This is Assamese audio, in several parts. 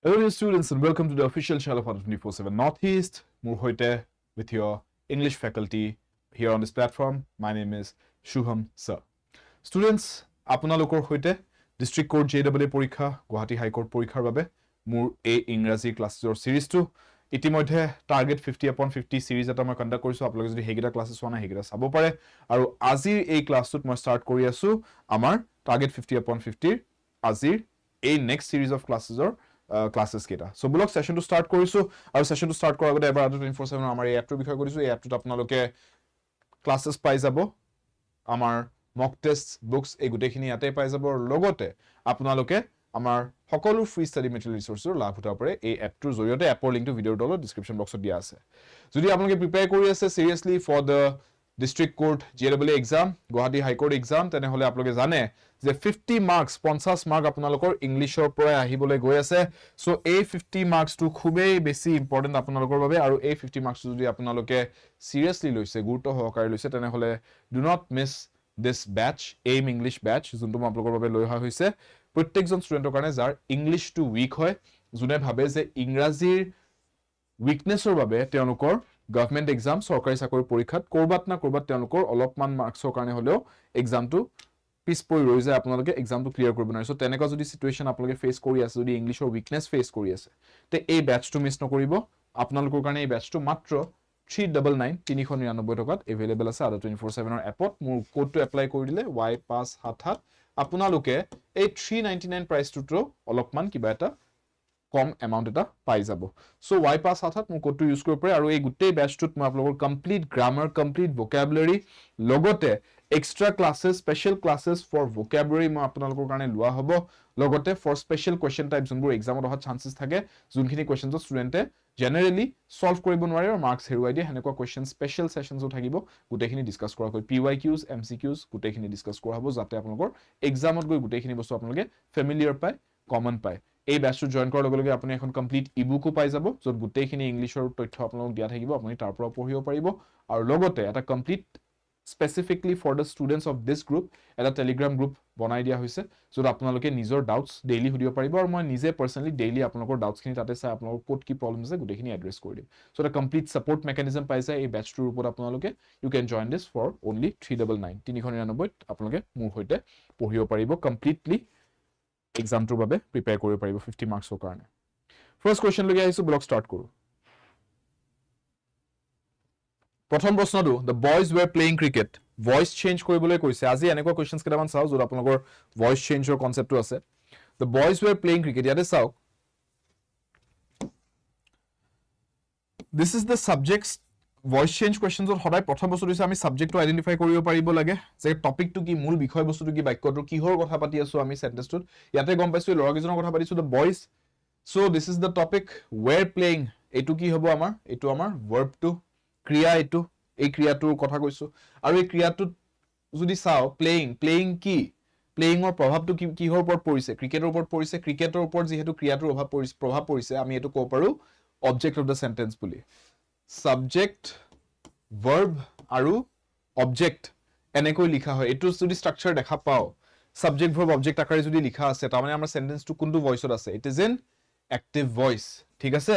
Hello dear students and welcome to the official channel of 24/7 Northeast. Mur hoite with your English faculty here on this platform. My name is Shubham sir. Students, আপোনালোকৰ hoite District Court JAA পৰীক্ষা Guwahati High Court পৰীক্ষাৰ বাবে মোৰ এই ইংৰাজী ক্লাছৰ সিৰিজটো ইতিমধ্যে টাৰ্গেট 50/50 সিৰিজ এটা মই কন্ডাক্ট কৰিছো আপোনালোকে যদি হেগিটা ক্লাसेस হোৱা নাই হেগিটা চাব পাৰে আৰু আজিৰ এই ক্লাছটোত মই ষ্টাৰ্ট কৰি আছো আমাৰ টাৰ্গেট 50/50 আজিৰ এই নেক্সট সিৰিজ অফ ক্লাसेसৰ classes কেটা সো ব্লক সেশনটো স্টাৰ্ট কৰিছো আৰু সেশনটো স্টাৰ্ট কৰাৰ আগতে এবাৰ 24/7 আমাৰ এই এপটো বিষয় কৰিছো এই এপটোত আপোনালোকে ক্লাसेस পাই যাব আমাৰ মক টেষ্ট বুকস এই গুটেখিনি ইয়াতে পাই যাব আৰু লগতে আপোনালোকে আমাৰ সকলো ফ্ৰী ষ্টাডি মেটেৰিয়েল ৰিসোৰ্সৰ লাভ উঠাব পাৰে এই এপটোৰ জৰিয়তে এপৰ লিংকটো ভিডিওৰ তলত ডেসক্ৰিপচন বক্সত দিয়া আছে যদি আপোনালোকে প্ৰিপেয়াৰ কৰি আছে seriously for the District Court JAA exam Guwahati High Court exam তেনেহলে আপোনালোকে জানে যে 50 মার্কস 50 মার্ক আপোনালোকৰ ইংলিশৰ পৰা আহিবলৈ গৈ আছে সো এই 50 মাৰ্কস টু খুবেই বেছি ইম্পৰ্টেন্ট আপোনালোকৰ বাবে আৰু এই 50 মাৰ্কস যদি আপোনালোকে সিৰিয়াসলি লৈছে গুৰুত্ব সহকাৰে লৈছে তেনেহলে do not miss this batch aim English batch যোনটো মই আপোনালোকৰ বাবে লৈ অহা হৈছে প্ৰত্যেকজন ষ্টুডেন্টৰ কাৰণে যাৰ ইংলিশ টু উইক হয় যোনে ভাবে যে ইংৰাজীৰ উইকনেছৰ বাবে তেওঁলোকৰ গভৰ্নমেন্ট এক্সাম সৰকাৰি চাকৰি পৰীক্ষাত কৰবাত না কৰবাত তেওঁলোকৰ অলপমান মাৰ্কছৰ কাৰণে হলেও এক্সামটো পিছপৰি ৰৈ যায় আপোনালোকে এক্সামটো ক্লিয়াৰ কৰিব নোৱাৰে সো তেনেকা যদি সিচুৱেচন আপোনালোকে ফেস কৰি আছে যদি ইংলিশৰ উইকনেছ ফেস কৰি আছে তে এই ব্যাচটো মিছ নকৰিব আপোনালোকৰ কাৰণে এই ব্যাচটো মাত্ৰ 399 টকাত এভেইলেবল আছে আদা 24/7 ৰ এপত মোৰ কোডটো এপ্লাই কৰি দিলে y577 আপোনালোকে এই 399 প্ৰাইচটো অলপমান কিবা এটা কম এমাউন্ট এটা পাই যাব সো y577 মোৰ কোডটো ইউজ কৰিব পাৰে আৰু এই গুটেই ব্যাচটোত মই আপোনালোকৰ কমপ্লিট গ্ৰামাৰ কমপ্লিট ভোকাবুলাৰি লগতে এক্সট্ৰা ক্লাसेस স্পেশাল ক্লাसेस ফৰ ভোকাবুলাৰি মই আপোনালোকৰ কাৰণে লোৱা হ'ব লগতে ফৰ স্পেশাল কোৱেশ্চন টাইপ যোনবোৰ এক্সামত অহা চান্সেস থাকে যোনখিনি কোৱেশ্চনটো ষ্টুডেন্টে জেনাৰেলি সলভ কৰিব নোৱাৰে আৰু মাৰ্কস হেৰুৱাই দিয়ে হেনেকুৱা কোৱেশ্চন স্পেশাল সেশনসও থাকিব গুটেখিনি ডিসকাস কৰা হয় PYQs MCQs গুটেখিনি ডিসকাস কৰা হ'ব যাতে আপোনালোকৰ এক্সামত গৈ গুটেখিনি বস্তু আপোনালোকে ফেমিলিয়াৰ পায় কমন পায় এই ব্যাচটো জয়েন কৰাৰ লগে লগে আপুনি এখন কমপ্লিট ইবুকো পাই যাব যত গুটেখিনি ইংলিশৰ তথ্য আপোনালোক দিয়া থাকিব আপুনি তাৰ পৰা পঢ়িব পাৰিব আৰু লগতে এটা complete specifically for the students of this group এটা টেলিগ্ৰাম গ্ৰুপ বনাই দিয়া হৈছে যত আপোনালোকে নিজৰ ডাউটস ডেইলি সুধিব পাৰিব আৰু মই নিজে পাৰ্সোনালি ডেইলি আপোনালোকৰ ডাউটসখিনি তাতে চাই আপোনালোকৰ কোড কি প্ৰবলেম আছে গুটেখিনি এড্ৰেছ কৰি দিম সো এটা কমপ্লিট সাপোৰ্ট মেকানিজম পাই যায় এই ব্যাচটোৰ ওপৰত আপোনালোকে you can join this for only 399 আপোনালোকে মোৰ হৈতে পঢ়িব পাৰিব কমপ্লিটলি এক্সামটোৰ বাবে প্ৰিপেয়াৰ কৰিব পাৰিব 50 মাৰ্কছৰ কাৰণে ফাৰ্স্ট কোৱেশ্চন লগে আহিছো ব্লক ষ্টাৰ্ট কৰো প্ৰথম প্ৰশ্নটো the boys were playing cricket voice change কৰিবলৈ কৈছে আজি এনেকুৱা কোৱেশ্চনছ কেটামান চাও যত আপোনালোকৰ ভয়েস চেঞ্জৰ কনসেপ্টটো আছে the boys were playing cricket ইয়াতে চাও this is the subjects voice change কোৱেশ্চনছত সদায় প্ৰথম বস্তু দিছে আমি সাবজেক্টটো আইডেন্টিফাই কৰিব পাৰিব লাগে যে টপিকটো কি মূল বিষয় বস্তুটো কি বাক্যটো কিহৰ কথা পাতি আছো আমি সেন্টেন্সটোত ইয়াতে গম পাইছো লৰা কিজনৰ কথা পাতিছো the boys so this is the topic war playing এটো কি হ'ব আমাৰ এটো আমাৰ ভাৰ্বটো ক্ৰিয়া এটো এই ক্ৰিয়াটোৰ কথা কৈছো আৰু এই ক্ৰিয়াটো যদি চাও প্লেইং কি প্লেইংৰ প্ৰভাৱটো কিহৰ ওপৰত পৰিছে ক্ৰিকেটৰ ওপৰত পৰিছে ক্ৰিকেটৰ ওপৰত যেহেতু ক্ৰিয়াটোৰ প্ৰভাৱ পৰিছে আমি এটো ক'ব পাৰো অবজেক্ট অফ দ্য সেন্টেন্স বুলি সাবজেক্ট ভাৰ্ব আৰু অবজেক্ট এনেকৈ লিখা হয় এটো যদি স্ট্ৰাকচাৰ দেখা পাও সাবজেক্ট ভাৰ্ব অবজেক্ট আকাৰে যদি লিখা আছে তাৰ মানে আমাৰ সেন্টেন্সটো কোনটো ভয়েসত আছে it is in active voice ঠিক আছে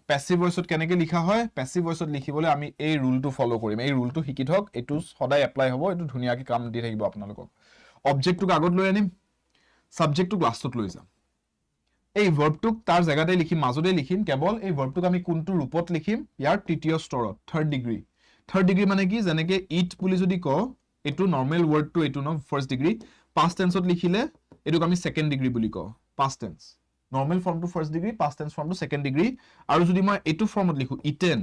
প্যাসিভ ভয়েসত কেনেকৈ লিখা হয় প্যাসিভ ভয়েসত লিখিবলৈ আমি এই ৰুলটো ফলো কৰিম এই ৰুলটো শিকি থক এটো সদায় এপ্লাই হ'ব এটো ধুনিয়াকৈ কাম দি থাকিব আপোনালোকক অবজেক্টটোক আগত লৈ আনিম সাবজেক্টটোক লাষ্টত লৈ যাম এই ভার্বটোক তাৰ জায়গাতে লিখিম মাজতে লিখিম কেৱল এই ভাৰ্বটোক আমি কোনটো ৰূপত লিখিম ইয়াৰ তৃতীয় স্তৰত থাৰ্ড ডিগ্ৰী মানে কি যেনেকৈ ইট বুলি যদি ক এটো নৰমাল ওয়াৰ্ডটো এটো ন ফাৰ্স্ট ডিগ্ৰী পাস্ট টেন্সত লিখিলে এটোক আমি সেকেন্ড ডিগ্ৰী বুলি ক পাস্ট টেন্স নৰমাল ফৰ্মটো ফাৰ্স্ট ডিগ্ৰী পাস্ট টেন্স ফৰ্মটো সেকেন্ড ডিগ্ৰী আৰু যদি মই এটো ফৰ্মত লিখো ইটেন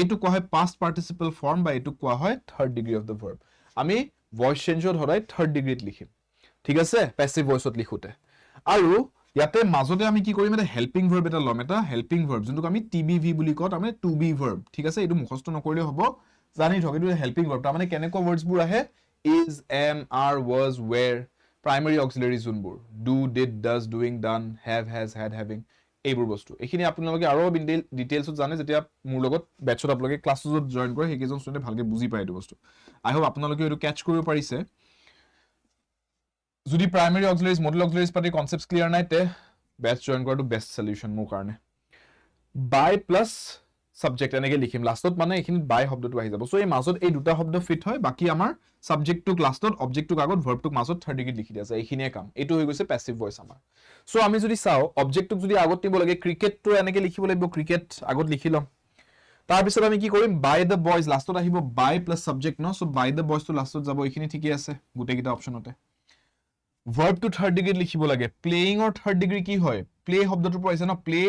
এটো কোৱা হয় পাস্ট পাৰ্টিসিপল ফৰ্ম বা এটো কোৱা হয় third degree of the verb আমি ভয়েস চেঞ্জত সদায় থাৰ্ড ডিগ্ৰীত লিখিম ঠিক আছে প্যাসিভ ভয়েসত লিখোতে আৰু ইয়াতে মাজতে আমি কি কৰিম এটা হেল্পিং ভাৰ্ব এটা লম এটা হেল্পিং ভাৰ্ব যোনটো আমি টিবিভি বুলি কওঁ তাৰমানে টু বি ভাৰ্ব ঠিক আছে এটো মুখস্থ নকৰিলে হ'ব জানি থক এটো হেল্পিং ভাৰ্ব তাৰমানে কেনেকুৱা ওয়াৰ্ডছ বোৰ আহে is am are was were primary auxiliary যোনবোৰ do did does doing done have has had having এইবোৰ বস্তু এখিনি আপোনালোকে আৰু ডিটেইলছত জানে যেতিয়া মোৰ লগত বেটছত আপোনালোকে ক্লাছছত জয়েন কৰে হেকিজন ষ্টুডেন্টে ভালকে বুজি পায় এটো বস্তু আই হোপ আপোনালোকে এটো ক্যাচ কৰিব পাৰিছে যদি প্ৰাইমাৰি অক্সিলাৰিজ মডেল অক্সিলাৰিজ পাতি কনসেপ্টস ক্লিয়াৰ নাই তে বেচ জয়েন কৰাটো বেষ্ট সলিউশন মোৰ কাৰণে বাই প্লাস সাবজেক্ট এনেকে লিখিম লাষ্টত মানে এইখিনি বাই শব্দটো আহি যাব সো এই মাজত এই দুটা শব্দ ফিট হয় বাকি আমাৰ সাবজেক্টটো লাষ্টত অবজেক্টটো আগত ভাৰ্বটো মাজত থাৰ্ড ডিগ্ৰী লিখি দিয়া যায় এইখিনিয়ে কাম এইটো হৈ গৈছে প্যাসিভ ভয়েস আমাৰ সো আমি যদি চাও অবজেক্টটো যদি আগত নিব লাগে ক্ৰিকেটটো এনেকে লিখিব লাগিব ক্ৰিকেট আগত লিখি লম তাৰ পিছত আমি কি কৰিম বাই দ্য বয়জ লাষ্টত আহিব বাই প্লাস সাবজেক্ট ন সো বাই দ্য বয়জ টো লাষ্টত যাব এইখিনি ঠিকই আছে গুটে কিটা অপচনতে verb to third degree লিখিব লাগে playing or third degree কি হয় play শব্দটো পৰাইছে ন play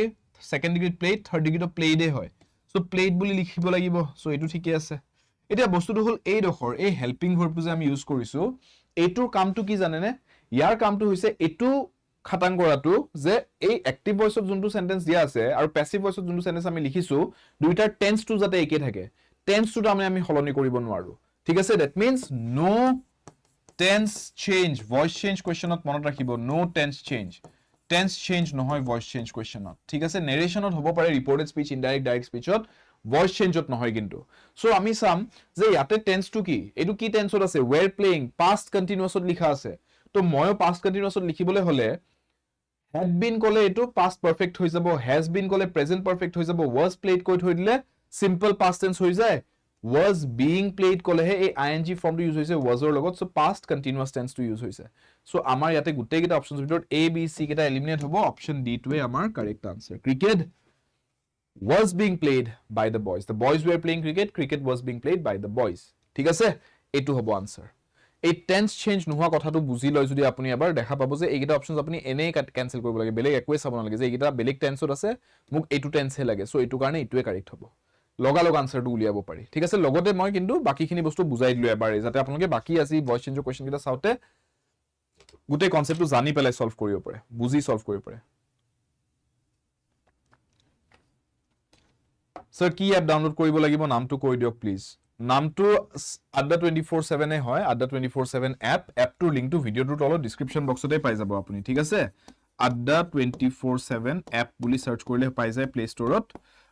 second degree played third degree to played হয় so played বুলি লিখিব লাগিব so এটো ঠিকই আছে এটা বস্তুটো হল এই দখৰ এই হেল্পিং ভাৰ্বটো যে আমি ইউজ কৰিছো এটোৰ কামটো কি জানেনে ইয়াৰ কামটো হৈছে এটো খাটাং কৰাটো যে এই এক্টিভ ভয়েসত যোনটো সেন্টেন্স দিয়া আছে আৰু প্যাসিভ ভয়েসত যোনটো সেন্টেন্স আমি লিখিছো দুইটাৰ টেন্সটো যাতে একে থাকে টেন্সটো আমি হলনি কৰিব নোৱাৰো ঠিক আছে that means no tense change voice change questionত মনত ৰাখিব no tense change নহয় voice change questionত ঠিক আছে narrationত হ'ব পাৰে reported speech indirect direct speechত voice changeত নহয় কিন্তু সো আমি চাম যে ইয়াতে টেন্সটো কি এটো কি টেন্সত আছে were playing past continuousত লিখা আছে তো ময়ো past continuousত লিখিবলৈ হলে had been কলে এটো past perfect হৈ যাব has been কলে present perfect হৈ যাব was played কৈ থৈ দিলে simple past tense হৈ যায় was being played কলে হে এই ing form to use হৈছে was or লগত so past continuous tense to use হৈছে so আমাৰ ইয়াতে গুটে কিটা অপচনছ ভিতৰত a b c কিটা এলিমিনেট হ'ব অপচন d টোৱে আমাৰ correct answer cricket was being played by the boys were playing cricket was being played by the boys ঠিক আছে এটো হ'ব আনসাৰ এই টেন্স চেঞ্জ নোহোৱা কথাটো বুজি লয় যদি আপুনি এবাৰ দেখা পাব যে এইকিটা অপচনছ আপুনি এনে ক্যান্সেল কৰিব লাগে বেলেগ একোৱে চাব নালাগে যে এইকিটা বেলেগ টেন্সত আছে মোক এইটো টেন্সহে লাগে সো এইটো কাৰণে এইটোৱে কাৰেক্ট হ'ব লগালগ আনসাৰটো উলিয়াব পাৰি ঠিক আছে লগতে মই কিন্তু বাকিখিনি বস্তু বুজাই দিলো এবাৰে যাতে আপোনালোকে বাকি আজি ভয়েস চেঞ্জৰ কোৱেশ্চন কিটা চাওতে গুটে কনসেপ্টটো জানি পেলাই সলভ কৰিব পাৰে বুজি সলভ কৰিব পাৰে স্যাৰ কি এপ ডাউনলোড কৰিব লাগিব নামটো কৈ দিয়ক প্লিজ নামটো আড্ডা 24/7 এ হয় আড্ডা 24/7 এপটোৰ লিংকটো ভিডিওটোৰ তলত ডেসক্ৰিপচন বক্সতে পাই যাব আপুনি ঠিক আছে আড্ডা 24/7 এপ বুলি সাৰ্চ কৰিলে পাই যায় প্লে ষ্টৰত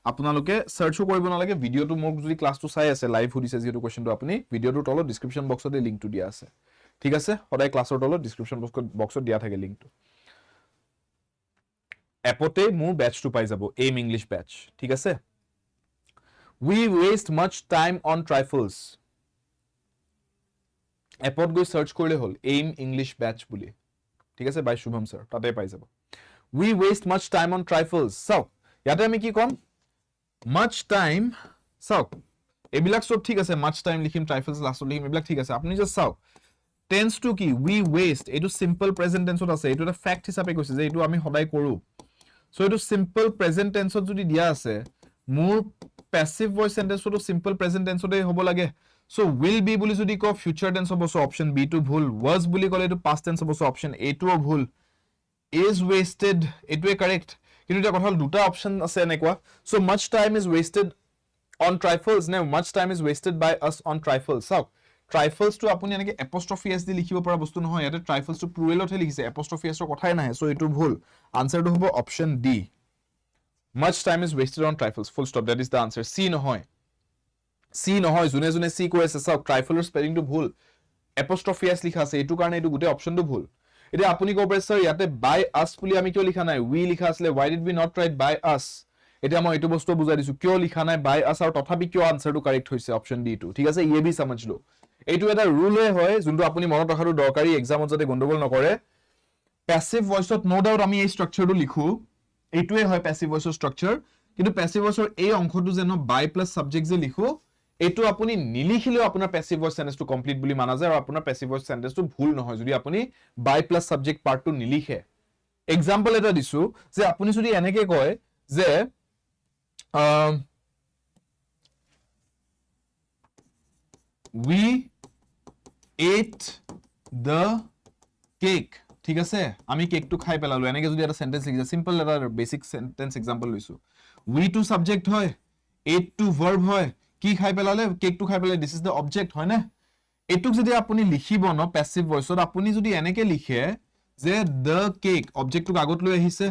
আপোনালোকে সাৰ্চও কৰিব নালাগে ভিডিওটো মোক যদি ক্লাসটো চাই আছে লাইভ হুদিছে যেটো কোৱেশ্চনটো আপুনি ভিডিওটোৰ তলত ডেসক্ৰিপচন বক্সতে লিংকটো দিয়া আছে ঠিক আছে সদায় ক্লাসৰ তলত ডেসক্ৰিপচন বক্সত দিয়া থাকে লিংকটো এপতে মোৰ বেচটো পাই যাব এম ইংলিশ বেচ ঠিক আছে we waste much time on trifles এপত গৈ সাৰ্চ কৰিলে হল aim english batch বুলি ঠিক আছে বাই শুভম স্যাৰ তাতে পাই যাব we waste much time on trifles so ইয়াতে আমি কি কম much time so এবিলাক সব ঠিক আছে much time লিখিম trifles লাষ্টত লিখিম এবিলাক ঠিক আছে আপুনি জাস্ট চাও tense to কি we waste এটো simple present tense ত আছে এটো এটা ফ্যাক্ট হিচাপে কৈছে যে এটো আমি সদায় কৰো সো এটো simple present tense ত যদি দিয়া আছে মোৰ passive voice sentence to simple present tense তে হ'ব লাগে so will be বুলি যদি কও future tense হ'ব so option b to ভুল was বুলি কলে এটো past tense হ'ব so option a to ভুল is wasted এটোৱে correct কিন্তু এটা কথা হল দুটা অপশন আছে এনেকুৱা so much time is wasted on trifles now much time is wasted by us on trifles so trifles to আপুনি এনেকে apostrophe s দি লিখিব পৰা বস্তু নহয় ইয়াতে trifles to plural তে লিখিছে apostrophe s ৰ কথাই নাই so এটো ভুল আনসাৰটো হ'ব option d much time is wasted on trifles full stop that is the answer c নহয় জুনে জুনে c কৈ আছে সব trifle স্পেলিং টো ভুল apostrophe s লিখা আছে এটো কাৰণে এটো গুটে অপচনটো ভুল এটা আপুনি কব পাৰে স্যাৰ ইয়াতে by us বুলি আমি কিয় লিখা নাই we লিখা আছিল why did we not write by us এটা মই এটো বস্তু বুজাই দিছো কিয় লিখা নাই by us আৰু তথাপি কিয় আনসাৰটো কাৰেক্ট হৈছে অপচন ডি টু ঠিক আছে ইয়ে বি समझ लो এইটো এটা ৰুলে হয় যোনটো আপুনি মনত ৰাখাটো দৰকাৰী এক্সামত যাতে গন্ডগোল নকৰে প্যাসিভ ভয়েসত নো ডাউট আমি এই স্ট্ৰাকচাৰটো লিখো এইটোৱে হয় প্যাসিভ ভয়েসৰ স্ট্ৰাকচাৰ কিন্তু প্যাসিভ ভয়েসৰ এই অংশটো যেন বাই প্লাস সাবজেক্ট যে লিখো এটো আপুনি নিলিখিলেও আপোনাৰ প্যাসিভ ভয়েস সেন্টেন্সটো কমপ্লিট বুলি মানা যায় আৰু আপোনাৰ প্যাসিভ ভয়েস সেন্টেন্সটো ভুল নহয় যদি আপুনি বাই প্লাস সাবজেক্ট পাৰ্টটো নিলিখে এক্সাম্পল এটা দিছো যে আপুনি যদি এনেকে কয় যে we ate the cake ঠিক আছে আমি কেকটো খাই পেলালো এনেকে যদি এটা সেন্টেন্স লিখা সিম্পল এটা বেসিক সেন্টেন্স এক্সাম্পল লৈছো we to subject হয় ate to verb হয় কি খাই পেলালে কেকটো খাই পেলালে দিস ইজ দ্য অবজেক্ট হয় না এটুক যদি আপুনি লিখিব ন প্যাসিভ ভয়েসত আপুনি যদি এনেকে লিখে যে the cake অবজেক্টটো আগত লৈ আহিছে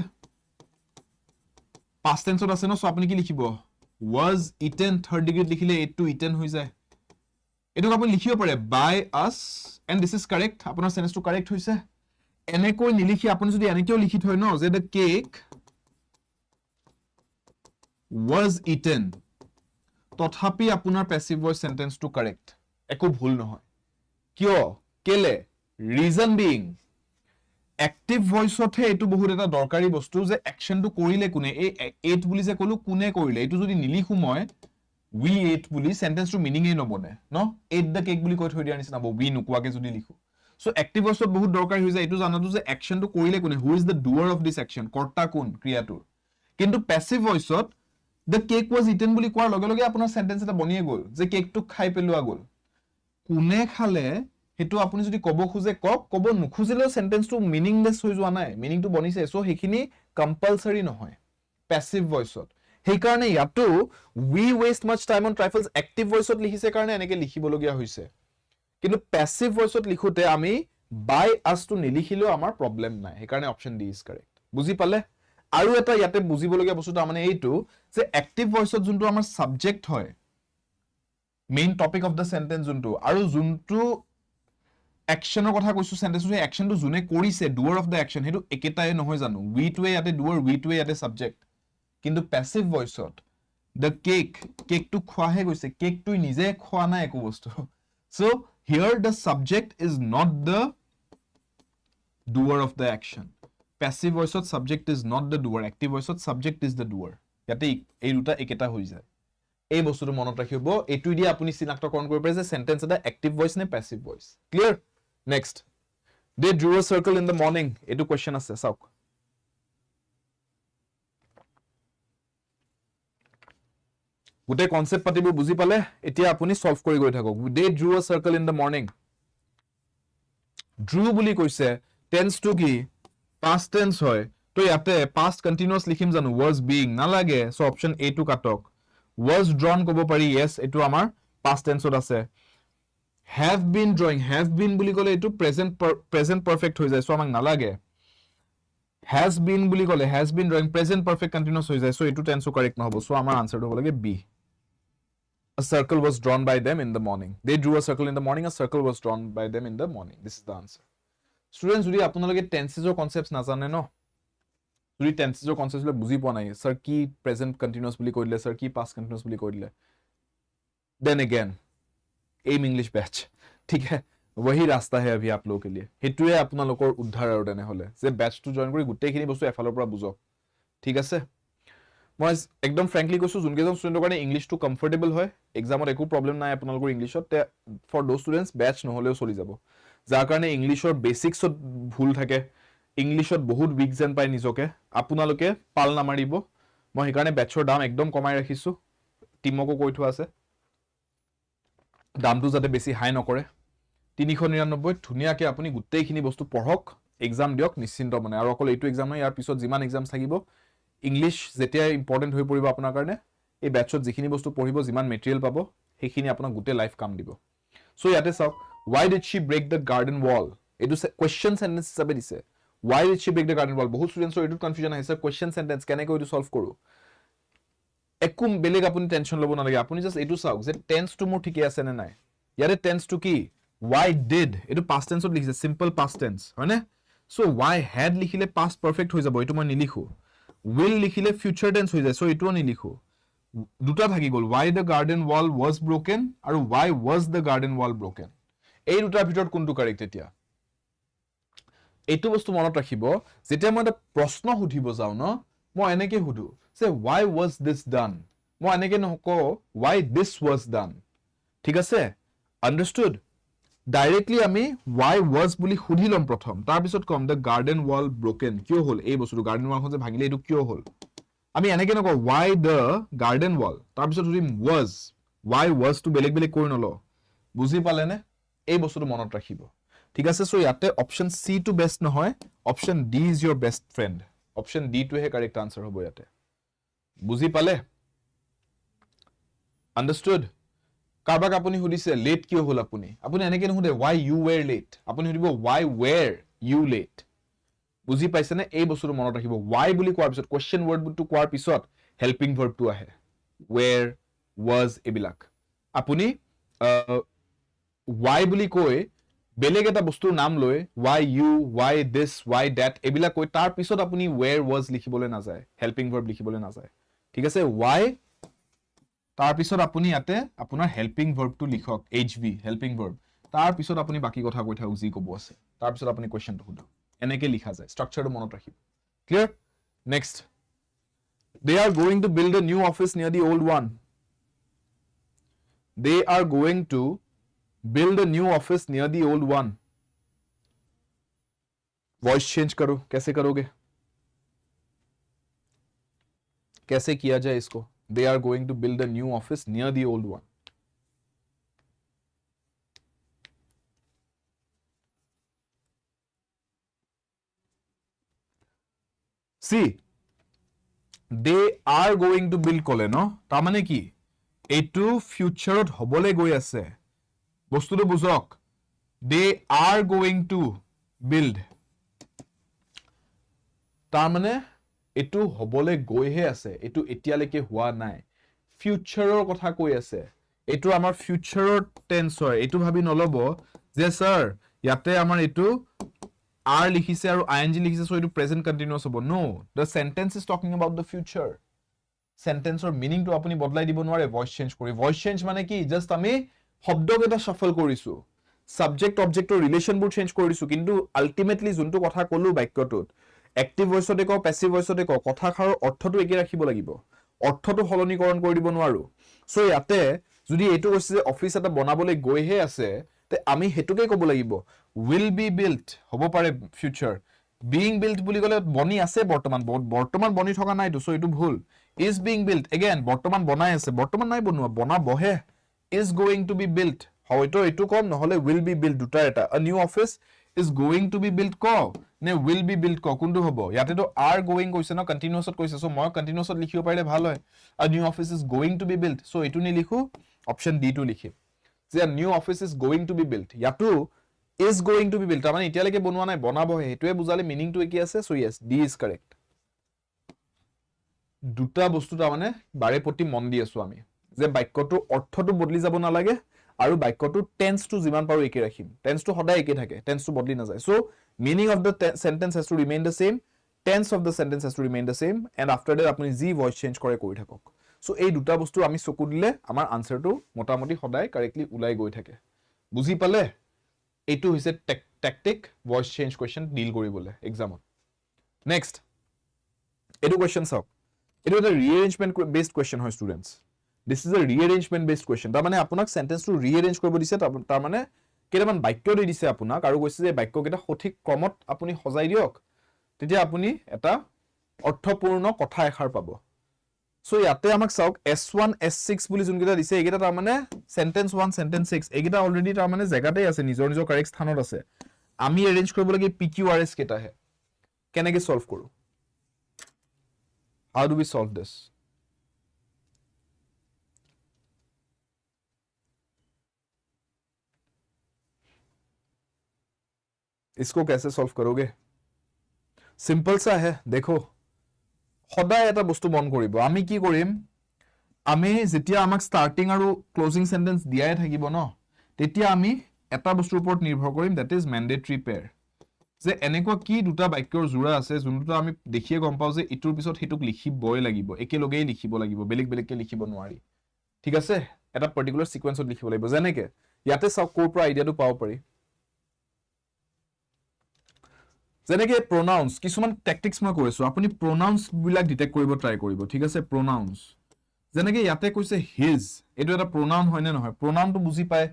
past tenseত আছে ন সো আপুনি কি লিখিব was eaten third degree লিখিলে ate to eaten হৈ যায় এটুক আপুনি লিখিব পাৰে by us and this is correct আপোনাৰ সেন্টেন্সটো কাৰেক্ট হৈছে এনেকৈ নিলিখি আপুনি যদি এনেকেও লিখি থয় ন যে the cake was eaten, তথাপি আপোনাৰ passive voice sentence টো correct, একো ভুল নহয়। কিয় কেলে reason being active voice হে এটো বহুত এটা দৰকাৰী বস্তু যে actionটো কৰিলে কোনে, এই ate বুলি যে কলো কোনে কৰিলে, এটো যদি নিলিখো মই we ate বুলি sentence টো meaning এই নবনে ন, ate the cake বুলি কৈ থৈ দিয়াৰ নিচিনা হ'ব we নোকোৱাকে যদি লিখো। So active voice বহুত দৰকাৰী হৈ যায় এটো জানাটো যে actionটো কৰিলে কোনে, who is the doer of this action, কৰ্তা কোন ক্ৰিয়াটোৰ। কিন্তু passive voice the cake was eaten বুলি কোৱাৰ লগে লগে আপোনাৰ sentence এটা বনিয়ে গ'ল যে কেকটো খাই পেলোৱা গ'ল। কোনে খালে হেতু আপুনি যদি কব খুজে কব নুখুজিলেও সেন্টেন্সটো মিনিংলেস হৈ যোৱা নাই, মিনিংটো বনিছে। সো হেখিনি কম্পালসৰি নহয় প্যাসিভ ভয়েসত। সেই কাৰণে ইয়াতো we waste much time on trifles active voiceত লিখিছে কাৰণে এনেকে লিখিবলগীয়া হৈছে। কিন্তু প্যাসিভ ভয়েসত লিখোতে আমি by us টো নিলিখিলেও আমাৰ প্ৰবলেম নাই। সেই কাৰণে অপচন ডি ইজ কাৰেক্ট। বুজি পালে? আৰু এটা ইয়াতে বুজিবলগীয়া বস্তুটো মানে এইটো যে এক্টিভ ভয়েসত যোনটো আমাৰ সাবজেক্ট হয় main topic of the sentence যোনটো, আৰু যোনটো একশনৰ কথা কৈছো সেন্টেন্সটো, সেই একশনটো যোনে কৰিছে ডুৱাৰ অফ দা একশন হেতু একেটাই নহয় জানো, উই টোৱে ইয়াতে ডুৱাৰ, উই টোৱে ইয়াতে সাবজেক্ট। কিন্তু প্যাসিভ ভয়েসত the cake কেকটো খোৱাহে গৈছে, কেকটো নিজে খোৱা নাই একো বস্তু। So here the subject is not the doer of the action. Passive voice of subject is not the doer, active voice of subject is the doer. ইয়াতে এই দুটা একেটা হৈ যায়। এই বস্তুটো মনত ৰাখিব, এটুই দি আপুনি চিনাক্তকৰণ কৰিব পাৰে যে সেন্টেন্স এটা এক্টিভ ভয়েস নে passive voice. Clear? Next, they drew a circle in the morning, এটো কোৱেশ্চন আছে চাওক। গোটে কনসেপ্ট পাতিবোৰ বুজি পালে, এতিয়া আপুনি সলভ কৰি গৈ থাকক। they drew a circle in the morning, drew বুলি কৈছে টেন্স টু কি past tense হয়, তো ইয়াতে past continuous লিখিম জানো, was being নালাগে, সো অপশন এ টু কাটক। was drawn কব পাৰি, yes এটো আমাৰ past tense ত আছে। have been drawing, have been বুলি কলে এটো present perfect হৈ যায়, সো আমাক নালাগে। has been বুলি কলে has been drawing present perfect continuous হৈ যায়, সো এটো টেন্সও কাৰেক্ট নহব, সো আমাৰ আনসাৰটো হ'ব লাগে B. A circle was drawn by them in the morning, they drew a circle in the morning, a circle was drawn by them in the morning, this is the answer. Students যদি আপোনালোকে টেন্সেসৰ কনসেপ্টস নাজানে ন, যদি টেন্সেসৰ কনসেপ্টস বুজি পোৱা নাই, স্যাৰ কি প্ৰেজেন্ট কন্টিনিউয়াস বুলি কৈ দিলে, স্যাৰ কি পাস্ট কন্টিনিউয়াস বুলি কৈ দিলে, then again M English batch, ठीक है, वही रास्ता है अभी आप लोगों के लिए। हेतुए আপোনালোকৰ উদ্ধাৰ আৰু তেনে হলে যে ব্যাচটো জয়েন কৰি গুটেইখিনি বস্তু এফালৰ পৰা বুজক, ঠিক আছে। মই একদম ফ্ৰেঙ্কলি কৈছো, যোনকেজন ষ্টুডেন্টৰ কাৰণে ইংলিশটো কমফৰ্টেবল হয়, এক্সামত একো প্ৰবলেম নাই আপোনালোকৰ ইংলিশত, ফৰ দোজ ষ্টুডেন্টস ব্যাচ নহলেও চলি যাব। যাৰ কাৰণে ইংলিশৰ বেসিক্সত ভুল থাকে, ইংলিশত বহুত উইক যেন পায় নিজকে, আপোনালোকে পাল নামাৰিব। মই সেইকাৰণে ব্যাচৰ দাম একদম কমাই ৰাখিছো, টিমকো কৈ থোৱা আছে দামটো যাতে বেছি হাই নকৰে। 399 ধুনিয়াকে আপুনি গুটেইখিনি বস্তু পঢ়ক, এক্সাম দিয়ক নিশ্চিন্ত মানে। আৰু অকল এইটো এক্সাম নহয়, ইয়াৰ পিছত যিমান এক্সামছ থাকিব, ইংলিশ যেতিয়া ইম্পৰ্টেন্ট হৈ পৰিব আপোনাৰ কাৰণে, এই ব্যাচত যিখিনি বস্তু পঢ়িব, যিমান মেটেৰিয়েল পাব, সেইখিনি আপোনাক গুটে লাইফ কাম দিব। সো ইয়াতে চাওক, why did she break the garden wall, এটো কোৱেশ্চন সেন্টেন্স হিচাপে দিছে। why did she break the garden wall, বহুত ষ্টুডেন্টছৰ এটো কনফিউজন আহিছে, কোৱেশ্চন সেন্টেন্স কেনেকৈ এটো সলভ কৰো। একো বেলেগ আপুনি টেনশন লব নালাগে, আপুনি জাস্ট এটো চাওক যে টেন্সটো মোৰ ঠিকে আছে নে নাই। ইয়াতে টেন্সটো কি why did, এটো past tense ত লিখিছে, simple past tense হয়নে। সো why had লিখিলে past perfect হৈ যাব, এটো মই নিলিখো। will লিখিলে future tense হৈ যায়, সো এটোও নিলিখো। দুটা থাকি গল, why the garden wall was broken আৰু why was the garden wall broken। এই দুটাৰ ভিতৰত কোনটো কাৰেক্ট এতিয়া। এইটো বস্তু মনত ৰাখিব, যেতিয়া মই এটা প্ৰশ্ন সুধিব যাও ন, মই এনেকে সুধো যে why was this done, মই এনেকে নকও why this was done, ঠিক আছে, understood। ডাইৰেক্টলি আমি why was বুলি সুধি লম প্ৰথম, তাৰ পিছত কম the garden wall broken, কিয় হল এই বস্তুটো, গাৰ্ডেন ওয়ালখন যে ভাঙিলে এটো কিয় হল। আমি এনেকে নকও why the garden wall, তাৰ পিছত সুধিম was, why was to বেলেগ বেলেগ কৰি নল। বুজি পালে নে? এই বস্তুটো মনত ৰাখিব, ঠিক আছে। সো ইয়াতে অপশন সি টু বেস্ট নহয়, option D is your best friend, option D টো হে কাৰেক্ট আনসাৰ হ'ব ইয়াতে। বুজি পালে? আন্ডাৰস্টুড। কাৰবাক আপুনি সুধিছে লেট কিয় হল, আপুনি এনেকে নুসুধে why you were late, আপুনি সুধিব why were you late। বুজি পাইছে নে? এই বস্তুটো মনত ৰাখিব, why বুলি কোৱাৰ পিছত কোৱেশ্চন ওয়াৰ্ডটো কোৱাৰ পিছত হেল্পিং ভাৰ্বটো আহে, where was এইবিলাক। আপুনি why বুলি কৈ বেলেগ এটা বস্তুৰ নাম লৈ why you, why this, why that এবিলাক কৈ তাৰ পিছত আপুনি where was লিখিবলৈ নাযায়, হেল্পিং ভাৰ্ব লিখিবলৈ নাযায়, ঠিক আছে? why তাৰ পিছত আপুনি ইয়াতে আপোনাৰ হেল্পিং ভাৰ্বটো লিখক, HV হেল্পিং ভাৰ্ব, তাৰ পিছত আপুনি বাকি কথা কৈ থাকক যি ক'ব আছে, তাৰ পিছত আপুনি কোৱেশ্চনটো সোধক, এনেকে লিখা যায়, ষ্ট্ৰাকচাৰটো মনত ৰাখিব। Clear? Next, they are going to build a new office near the old one. They are going to build a new office near the old one. Voice change करो, कैसे करोगे? कैसे किया जाए इसको? They are going to build a new office near the old one. See, they are going to build কলে ন, তাৰ মানে কি এইটো ফিউচাৰত হবলে গৈ আছে, বস্তুটো বুঝক, they are going to build, তাৰ মানে এইটো হবলে গৈহে আছে, এইটো এতিয়ালৈকে হোৱা নাই, ফিউচাৰৰ কথা কৈ আছে, এইটো আমাৰ ফিউচাৰৰ টেন্স হয়, এইটো ভাবি নলব যে স্যাৰ ইয়াতে আমাৰ এইটো are লিখিছে আৰু ing লিখিছে, so এইটো প্ৰেজেন্ট কন্টিনিউয়াস হ'ব, no, the sentence is talking about the future. সেন্টেন্সৰ মিনিংটো আপুনি বদলাই দিব নোৱাৰে ভয়েস চেঞ্জ কৰি, ভয়েস চেঞ্জ মানে কি জাস্ট আমি শব্দকেইটা শাফল কৰিছো, সাবজেক্ট অবজেক্টৰ ৰিলেশনবোৰ চেঞ্জ কৰিছো, কিন্তু আলটিমেটলি যোনটো কথা কলো বাক্যটোত এক্টিভ ভয়েসতে কও প্যাসিভ ভয়েসতে কও কথাষাৰৰ অৰ্থটো একে ৰাখিব লাগিব, অৰ্থটো সলনিকৰণ কৰি দিব নোৱাৰো। সো ইয়াতে যদি এইটো কৈছে যে অফিস এটা বনাবলৈ গৈহে আছে, তে আমি হেতুকে ক'ব লাগিব will be built, হ'ব পাৰে ফিউচাৰ, being built বুলি ক'লে বনি আছে বৰ্তমান, বৰ্তমান বনি থকা নাইতো, সো এইটো ভুল। is being built, again বৰ্তমান বনাই আছে, বৰ্তমান নাই বনোৱা, বনাবহে, is going to be built, হয়তো এইটো কম নহলে will be built, দুটা এটা, a new office is going to be built ক নে will be built ক, কোনটো হ'ব? ইয়াতে তো are going কৈছে ন, কন্টিনিউয়াসত কৈছে, সো মই কন্টিনিউয়াসত লিখিব পাৰিলে ভাল হয়, a new office is going to be built, so এইটো নি লিখো, অপশন ডি টো লিখিম যে a new office is going to be built, ইয়াতো is going to be built, তাৰ মানে এতিয়ালৈকে বনোৱা নাই, বনাবহে, হেতুৱে বুজালে মিনিংটো কি আছে, so yes, D is correct। দুটা বস্তু তাৰ মানে বাৰে প্ৰতি মন দি আছো আমি যে বাক্যটোৰ অৰ্থটো বদলি যাব নালাগে আৰু বাক্যটোৰ টেন্সটো যিমান পাৰো একে ৰাখিম, টেন্সটো সদায় একে থাকে, টেন্সটো বদলি নাযায়, so meaning of the sentence has to remain the same, tense of the sentence has to remain the same, and after that আপুনি যি ভয়েস চেঞ্জ কৰে কৰি থাকক। সো এই দুটা বস্তু আমি চকু দিলে আমাৰ আনসাৰটো মোটামুটি সদায় কাৰেক্টলি ওলাই গৈ থাকে, বুজি পালে? এইটো হৈছে tactic voice change question deal কৰিবলৈ এক্সামত। নেক্সট এইটো কোৱেশ্চন চাওক, এইটো এটা ৰিএৰেঞ্জমেন্ট বেসড কোৱেশ্চন হয় students, this is a rearrangement based question, তাৰ মানে আপোনাক সেন্টেন্সটো ৰিএৰেঞ্জ কৰিব দিছে, তাৰ মানে কেইটামান বাক্য দি দিছে আপোনাক আৰু কৈছে যে বাক্যকেইটা সঠিক ক্ৰমত আপুনি সজাই দিয়ক, তেতিয়া আপুনি এটা অৰ্থপূৰ্ণ কথা এষাৰ পাব। সো ইয়াতে আমাক চাওক S1 S6 বুলি যোনকেইটা দিছে, এইকেইটা তাৰ মানে সেন্টেন্স 1 সেন্টেন্স 6 এইকেইটা অলৰেডি তাৰ মানে জেগাতেই আছে, নিজৰ নিজৰ কাৰেক্ট স্থানত আছে, আমি এৰেঞ্জ কৰিব লাগে PQRS কেইটাহে। কেনেকৈ সলভ কৰো? How do we solve this? इसको कैसे सॉल्व करोगे? सिंपल सा है, देखो সদায় এটা বস্তু মন কৰিব, আমি কি কৰিম, আমি যেতিয়া আমাক স্টাৰ্টিং আৰু ক্লোজিং সেন্টেন্স দিয়াই থাকিব ন, তেতিয়া আমি এটা বস্তুৰ ওপৰত নিৰ্ভৰ কৰিম, দ্যাট ইজ ম্যান্ডেটৰী পেয়াৰ, যে এনেকুৱা কি দুটা বাক্যৰ জোৰা আছে যোনটো আমি দেখিয়ে গম পাও যে ইটোৰ পিছত হিতুক লিখিবই লাগিব, একেলগেই লিখিব লাগিব, বেলেগ বেলেগকে লিখিব নোৱাৰি, ঠিক আছে? এটা পাৰ্টিকুলাৰ সিকোয়েন্সত লিখিব লাগিব, যেনেকে ইয়াতে চাওক কোৰ পৰা আইডিয়াটো পাব পাৰি, যেনেকে প্ৰোনাউন্স, কিছুমান টেকটিক্স মই কৈছো, আপুনি প্ৰোনাউন্স বিলাক ডিটেক্ট কৰিব ট্ৰাই কৰিব, ঠিক আছে? প্রোনাউন্স যেনেকে ইয়াতে কৈছে হিজ, এইটো এটা প্রোনাউন হয় নে নহয়? প্রোনাউনটো বুজি পায়,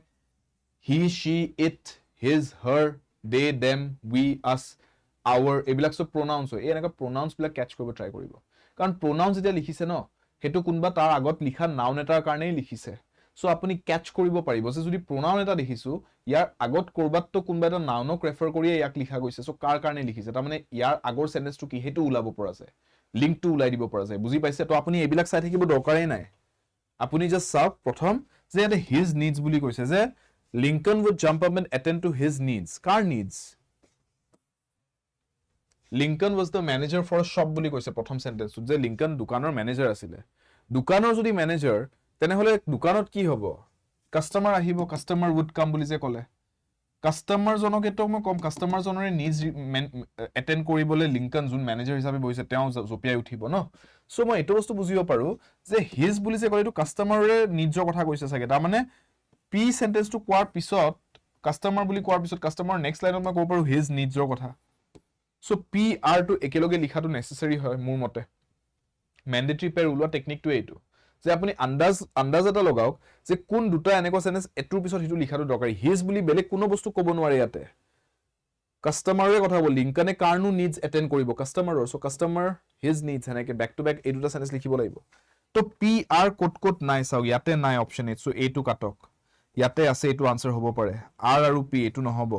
he she it his her they them we us our, এইবিলাক সব প্ৰোনাউন্স হয়, এই এনেকুৱা প্ৰোনাউন্স বিলাক ক্যাচ কৰিব ট্ৰাই কৰিব, কাৰণ প্ৰোনাউন্স যেতিয়া লিখিছে ন, হেতু কোনবা তাৰ আগত লিখা নাউন এটাৰ কাৰণেই লিখিছে, সো আপুনি ক্যাচ কৰিব পাৰিব যে যদি প্ৰোনাউন এটা দেখিছো ইয়াৰ আগত কৰবাতটো কোনবা এটা নাউনক ৰেফাৰ কৰি ইয়াক লিখা গৈছে, সো কাৰ কাৰণে লিখিছে, তাৰ মানে ইয়াৰ আগৰ সেন্টেন্সটো কি হেতু ওলাব পৰা যায়, লিংকটো ওলাই দিব পৰা যায়, বুজি পাইছে? তো আপুনি এইবিলাক চাই থাকিব দৰকাৰেই নাই, আপুনি জাস্ট চাওক প্ৰথম যে ইয়াতে হিজ নিডস বুলি কৈছে, যে Lincoln would jump up and attend to his needs, car needs? Lincoln was the manager for a shop বুলি কৈছে প্ৰথম সেন্টেন্সটো, যে লিংকন দোকানৰ ম্যানেজাৰ আছিলে, দোকানৰ যদি ম্যানেজাৰ তেনেহলে দোকানত কি হ'ব, কাস্টমাৰ আহিব, কাস্টমাৰ would come বুলি যে ক'লে, কাস্টমাৰ জনক এটো মই কম কাস্টমাৰ জনৰে নিজ এটেন্ড কৰিবলৈ লিংকন যোন মেনেজাৰ হিচাপে বহিছে তেওঁ জপিয়াই উঠিব ন সো মই এটো বস্তু বুজিব পাৰো যে হিজ বুলি যে কয় এটো কাস্টমাৰৰে নিজৰ কথা কৈছে চাগে তাৰ মানে পি সেন্টেন্সটো কোৱাৰ পিছত কাস্টমাৰ বুলি কোৱাৰ পিছত কাস্টমাৰ নেক্সট লাইনত মই ক'ব পাৰো হিজ নিজৰ কথা সো পি আৰ টু একেলগে লিখাটো নেসেসাৰী হয় মোৰ মতে ম্যান্ডেটৰী পেয়াৰ ওলোৱা টেকনিকটো এইটো যে আপুনি আন্দাজ এটা লগাওক যে কোন দুটা এনেকুৱা সেন্টেন্স এটোৰ পিছত হিটো লিখাটো দৰকাৰী হিজ বুলি বেলেগ কোনো বস্তু ক'ব নোৱাৰে ইয়াতে কাস্টমাৰৰে কথা হ'ব লিংকনে কাৰনো নিডস এটেন্ড কৰিব কাস্টমাৰৰ সো কাস্টমাৰ হিজ নিডস এনেকে ব্যাক টু ব্যাক এই দুটা সেন্টেন্স লিখিব লাগিব তো পি আৰ কোট নাই চাওক ইয়াতে নাই অপচন এ সো এইটো কাটক ইয়াতে আছে এইটো আনসাৰ হ'ব পাৰে আৰ আৰু পি এইটো নহব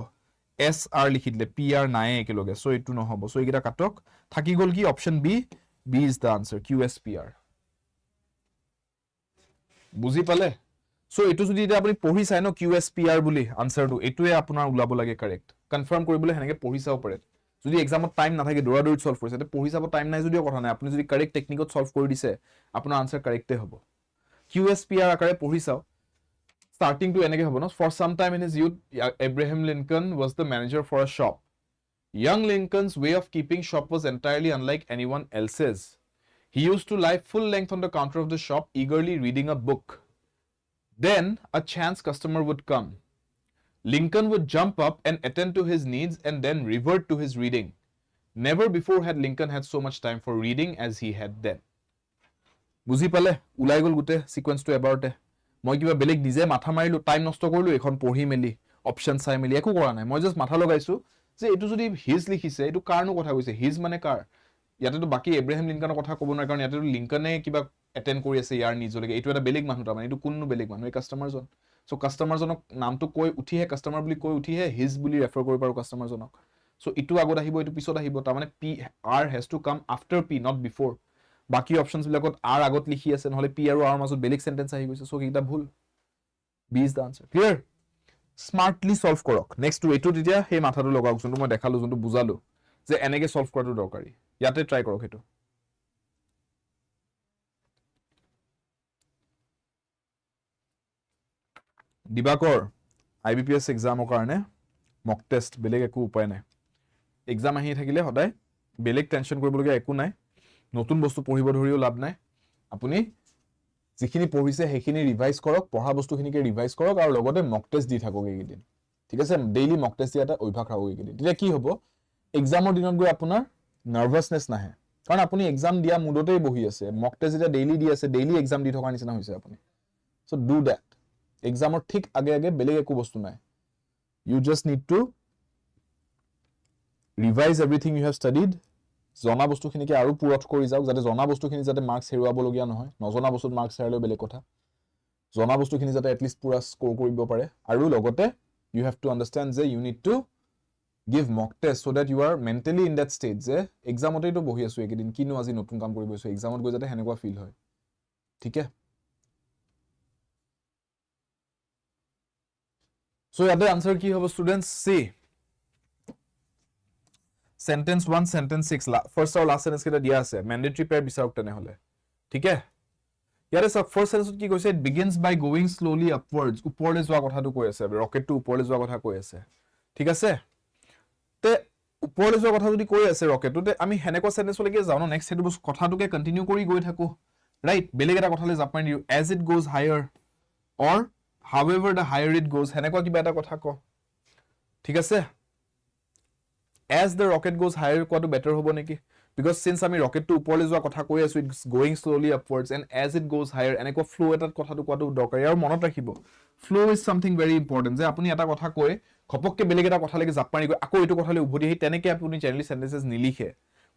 এস আৰ লিখি দিলে পি আৰ নাই একেলগে সো এইটো নহব সো এইটা কাটক থাকি গল কি option B B is the answer Q S P R বুজি পালে সো এইটো যদি এটা আপুনি পঢ়ি চাই ন কিউ এস পি আৰ বুলি আনসাৰটো এইটোৱে আপোনাৰ ওলাব লাগে কাৰেক্ট কনফাৰ্ম কৰিবলৈ হেনেকে পঢ়ি চাও পাৰে যদি এক্সামত টাইম নাথাকে দৌৰাদৌৰিত সলভ কৰিছে তে পঢ়ি চাব টাইম নাই যদিও কথা নাই আপুনি যদি কাৰেক্ট টেকনিকত সলভ কৰি দিছে আপোনাৰ আনসাৰ কাৰেক্টে হ'ব কিউ এস পি আৰ আকাৰে পঢ়ি চাও starting to enege hobo no for some time in his youth Abraham Lincoln was the manager for a shop young Lincoln's way of keeping shop was entirely unlike anyone else's he used to lie full length on the counter of the shop eagerly reading a book then a chance customer would come Lincoln would jump up and attend to his needs and then revert to his reading never before had Lincoln had so much time for reading as he had then বুজি পালে উলাই গল গুটে সিকোয়েন্স টু এবাউটে মই কিবা বেলেগ নিজে মাথা মাৰিলো টাইম নষ্ট কৰিলো এখন পঢ়ি মেলি অপচন চাই মেলি একো কৰা নাই মই জাস্ট মাথা লগাইছো যে এটো যদি হিজ লিখিছে এটো কাৰনো কথা কৈছে হিজ মানে কাৰ ইয়াতে তো বাকি এব্ৰাহাম লিংকনৰ কথা ক'ব নাই কাৰণ ইয়াতে লিংকনে কিবা এটেন্ড কৰি আছে ইয়াৰ নিজলৈকে এটো এটা বেলেগ মানুহ তাৰমানে এটো কোননো বেলেগ মানুহ এই কাস্টমাৰ জন সো কাস্টমাৰ জনক নামটো কৈ উঠিহে কাস্টমাৰ বুলি কৈ উঠিহে হিজ বুলি ৰেফাৰ কৰিব পাৰো কাস্টমাৰ জনক সো ইটো আগত আহিব ইটো পিছত আহিব তাৰমানে P R has to come after P not বিফোৰ বাকি অপশনস বিলাকত আৰ আগত লিখি আছে নহলে পি আৰু আৰ মাজত বেলেগ সেন্টেন্স আহি গৈছে সো কিটা ভুল B is the answer clear smartly solve কৰক নেক্সট টু এটো তেতিয়া সেই মাথাটো লগাওক যোনটো মই দেখালো যোনটো বুজালো যে এনেকে সলভ কৰাটো দৰকাৰী ইয়াতে ট্ৰাই কৰক হেতু দিবাকৰ আইবিপিএস এক্সামৰ কাৰণে মক টেষ্ট বেলেগ একো উপায় নাই এক্সাম আহি থাকিলে সদায় বেলেগ টেনশন কৰিবলগীয়া একো নাই নতুন বস্তু পঢ়িব ধৰিও লাভ নাই আপুনি যিখিনি পঢ়িছে সেইখিনি ৰিভাইজ কৰক পঢ়া বস্তুখিনিকে ৰিভাইজ কৰক আৰু লগতে মক টেষ্ট দি থাকক এইদিন ঠিক আছে ডেইলি মক টেষ্ট দিয়াটা অভ্যাস ৰাখক এইদিন তেতিয়া কি হ'ব এক্সামৰ দিনত গৈ আপোনাৰ নাৰ্ভাসনেস নাহে কাৰণ আপুনি এক্সাম দিয়া মুডতেই বহি আছে মক টেষ্ট যেতিয়া ডেইলি দি আছে ডেইলি এক্সাম দি থকাৰ নিচিনা হৈছে আপুনি সো ডু দ্যাট এক্সামৰ ঠিক আগে আগে বেলেগ একো বস্তু নাই you just need to revise everything you have studied জনা বস্তুখিনিকে আৰু পুৰত কৰি যাওক যাতে জনা বস্তুখিনি যাতে মাৰ্কস হেৰুৱাবলগীয়া নহয় নজনা বস্তুত মাৰ্কস হেৰালেও বেলেগ কথা জনা বস্তুখিনি যাতে এটলিষ্ট পুৰা স্কোৰ কৰিব পাৰে আৰু লগতে ইউ হেভ টু আন্ডাৰষ্টেণ্ড যে you need to give mock test so that you are mentally in that state যে এক্সামতেই তো বহি আছো একেদিন কিনো আজি নতুন কাম কৰিব আছো এক্সামত গৈ যাতে হেনেকুৱা ফিল হয় ঠিক আছে সো ইয়াতে আনসাৰ কি হ'ব students C sentence 1 sentence 6 first or last sentence কেটা দিয়া আছে mandatory pair বিচাৰক তেনে হলে ঠিক আছে ইয়াৰে সব first sentence কি কৈছে it begins by going slowly upwards ওপৰলৈ যোৱা কথাটো কৈ আছে ৰকেটটো ওপৰলৈ যোৱা কথা কৈ আছে ঠিক আছে তে ওপৰলৈ যোৱা কথা যদি কৈ আছে ৰকেটটো তে আমি হেনেকুৱা sentence লৈকে যাও ন নেক্সট হেতু কথাটোকে কন্টিনিউ কৰি গৈ থাকো ৰাইট বেলেগ এটা কথালৈ জাপ মাৰি দিও as it goes higher or however the higher it goes হেনেকুৱা কিবা এটা কথা ক ঠিক আছে as the rocket goes higher কোৱাটো বেটাৰ হ'ব নেকি because since আমি ৰকেটটো ওপৰলৈ যোৱা কথা কৈ আছো it's going slowly upwards and as it goes higher এনেকুৱা ফ্লো এটাত কথাটো কোৱাটো দৰকাৰী আৰু মনত ৰাখিব flow is something very important যে আপুনি এটা কথা কৈ খপককে বেলেগ এটা কথা লাগি জাপ মাৰি গৈ আকৌ এইটো কথালৈ উভতি আহি তেনেকে আপুনি জেনাৰেলি সেন্টেন্সেস নিলিখে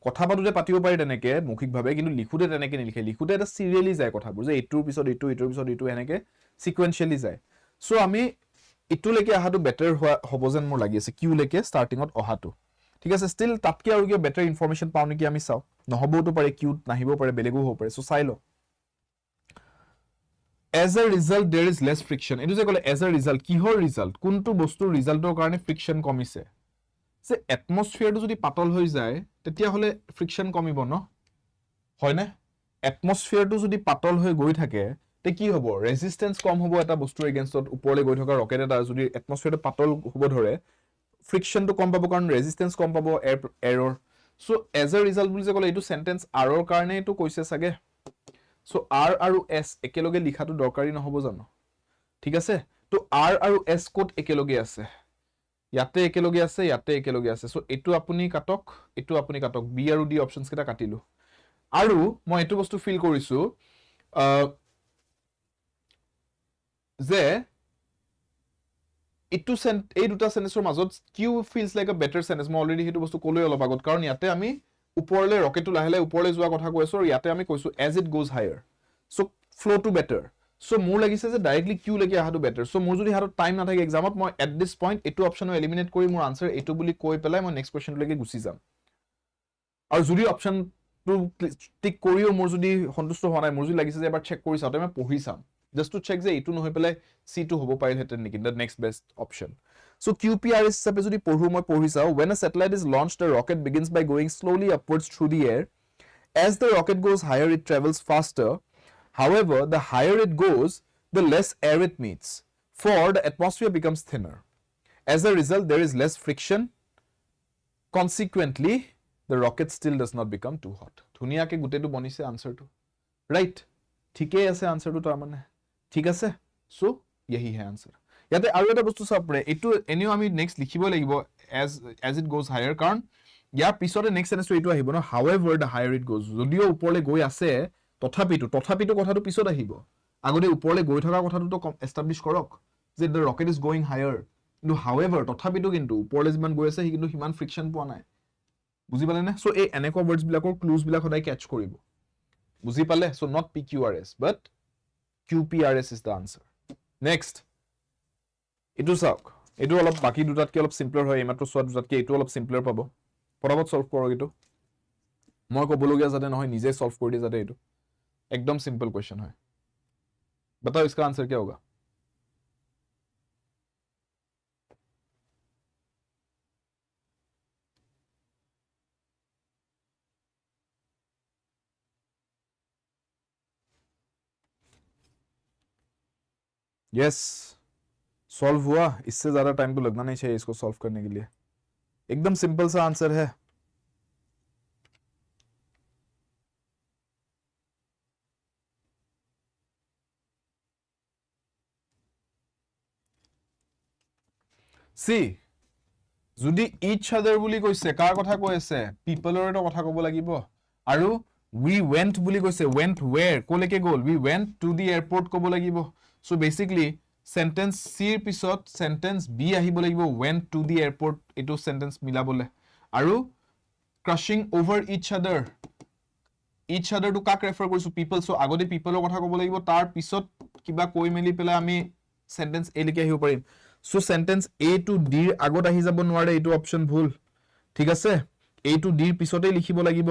কথা পাতুতে পাতিব পাৰি তেনেকে মৌখিকভাৱে কিন্তু লিখুতে তেনেকে নিলিখে লিখুতে এটা সিৰিয়ালি যায় কথাবোৰ যে এইটোৰ পিছত এইটো এইটোৰ পিছত এইটো এনেকে সিকুৱেন্সিয়ালি যায় সো আমি ইটোলৈকে আহাটো বেটাৰ হ'ব যেন মোৰ লাগি আছে কিউলৈকে ষ্টাৰ্টিংত অহাটো ঠিক আছে স্টিল তাতকে আৰু কি বেটাৰ ইনফৰমেশন পাও নেকি আমি চাও নহবওতো পাৰে কিউট নাহিবও পাৰে বেলেগও হ'ব পাৰে সো চাই ল as a result there is less friction এটো যে কলে as a result কিহৰ ৰিজাল্ট কোনটো বস্তুৰ ৰিজাল্টৰ কাৰণে ফ্ৰিকশন কমিছে যে এটমস্ফিয়াৰটো যদি পাতল হৈ যায় তেতিয়া হলে ফ্ৰিকশন কমিব ন হয় না এটমস্ফিয়াৰটো যদি পাতল হৈ গৈ থাকে তে কি হ'ব ৰেজিষ্টেন্স কম হ'ব এটা বস্তুৰ এগেইনষ্টত ওপৰলৈ গৈ থকা ৰকেট এটা যদি এটমস্ফিয়াৰটো পাতল হ'ব ধৰে ফ্ৰিকশনটো কম পাব কাৰণ ৰেজিষ্টেন্স কম পাব error so as a result বুলি যে ক'লে এইটো সেন্টেন্স আৰৰ কাৰণে এইটো কৈছে চাগে সো আৰ আৰু এস একেলগে লিখাটো দৰকাৰী নহব জানো ঠিক আছে তো আৰ আৰু এস কোড একেলগে আছে ইয়াতে একেলগে আছে সো এটো আপুনি কাটক বি আৰু ডি অপশনস কেটা কাটিলো আৰু মই এটো বস্তু ফিল কৰিছো যে এটো এই দুটা সেন্টেন্সৰ মাজত Q feels like a better sentence মই অলৰেডি হেতু বস্তু কলৈ অলপ আগত কাৰণ ইয়াতে আমি ওপৰলৈ ৰকেটটো লাহে লাহে ওপৰলৈ যোৱা কথা কৈছো আৰু ইয়াতে আমি কৈছো as it goes higher so flow to better so মোৰ লাগিছে যে ডাইৰেক্টলি কিউ লাগি আহাটো বেটাৰ সো মোৰ যদি হাতত টাইম নাথাকে এক্সামত মই এট দিস পইণ্ট এটো অপশনও এলিমিনেট কৰি মোৰ আনসাৰ এটো বুলি কৈ পেলাই মই নেক্সট কোৱেশ্চনলৈকে গুচি যাম আৰু যদি অপশনটো টিক কৰিও মোৰ যদি সন্তুষ্ট হোৱা নাই মোৰ যদি লাগিছে যে এবাৰ চেক কৰি চাওতে মই পঢ়ি চাম just to check যে এটো নহৈ পেলাই C2 হ'ব পাৰিল হেতেন নেকি the next best option so QPRS হিচাপে যদি পঢ়ি চাও when a satellite is launched the rocket begins by going slowly upwards through the air as the rocket goes higher it travels faster however the higher it goes the less air it meets for the atmosphere becomes thinner as a result there is less friction consequently the rocket still does not become too hot ধুনিয়াকে গুটেটো বনিছে আনসাৰটো ৰাইট ঠিকই আছে আনসাৰটো তাৰ মানে ঠিক আছে সো यही है आंसर ইয়াতে আৰু এটা বস্তু চাপৰে এটো এনিও আমি নেক্সট লিখিব লাগিব as it goes higher কাৰণ ইয়াৰ পিছতে নেক্সট সেন্টেন্সটো এটো আহিব ন however the higher it goes যদিও ওপৰলৈ গৈ আছে তথাপিটো কথাটো পিছত আহিব আগতে ওপৰলৈ গৈ থকা কথাটো তো এস্টাবলিশ কৰক যে the rocket is going higher কিন্তু however তথাপিটো কিন্তু ওপৰলৈ যিমান গৈ আছে কিন্তু হিমান ফ্ৰিকশন পোৱা নাই বুজি পালে না সো এই এনেকুৱা ওয়াৰ্ডছ বিলাকৰ ক্লুজ বিলাক সদায় ক্যাচ কৰিব বুজি পালে so not PQRS but QPRS is the answer next এটো চাওক এটো অলপ বাকি দুটাতকে অলপ সিম্পলাৰ হয় এমাত্ৰ সোৱা দুটাতকে এটো অলপ সিম্পলাৰ পাব পৰাবত সলভ কৰক এটো মই কবলগিয়া যাতে নহয় নিজে সলভ কৰি দিয়ে যাতে এটো एकदम सिंपल क्वेश्चन है बताओ इसका आंसर क्या होगा यस सॉल्व हुआ इससे ज्यादा टाइम तो लगना नहीं चाहिए इसको सॉल्व करने के लिए एकदम सिंपल सा आंसर है सी যদি each other বুলি কৈছে কাৰ কথা কৈ আছে পিপলৰ এটা কথা ক'ব লাগিব আৰু we went বুলি কৈছে went where কোলেকে গ'ল we went to the airport ক'ব লাগিব so basically sentence C ৰ পিছত sentence B আহিব লাগিব went to the airport এটো sentence মিলাবলে আৰু crushing over each other to কাক ৰেফাৰ কৰিছো people so আগতে পিপলৰ কথা ক'ব লাগিব তাৰ পিছত কিবা কৈ মেলি পেলাই আমি sentence A লিখি আহিব পাৰিম so sentence A to D ৰ আগত আহি যাব নোৱাৰে এটো অপচন ভুল ঠিক আছে A to D ৰ পিছতে লিখিব লাগিব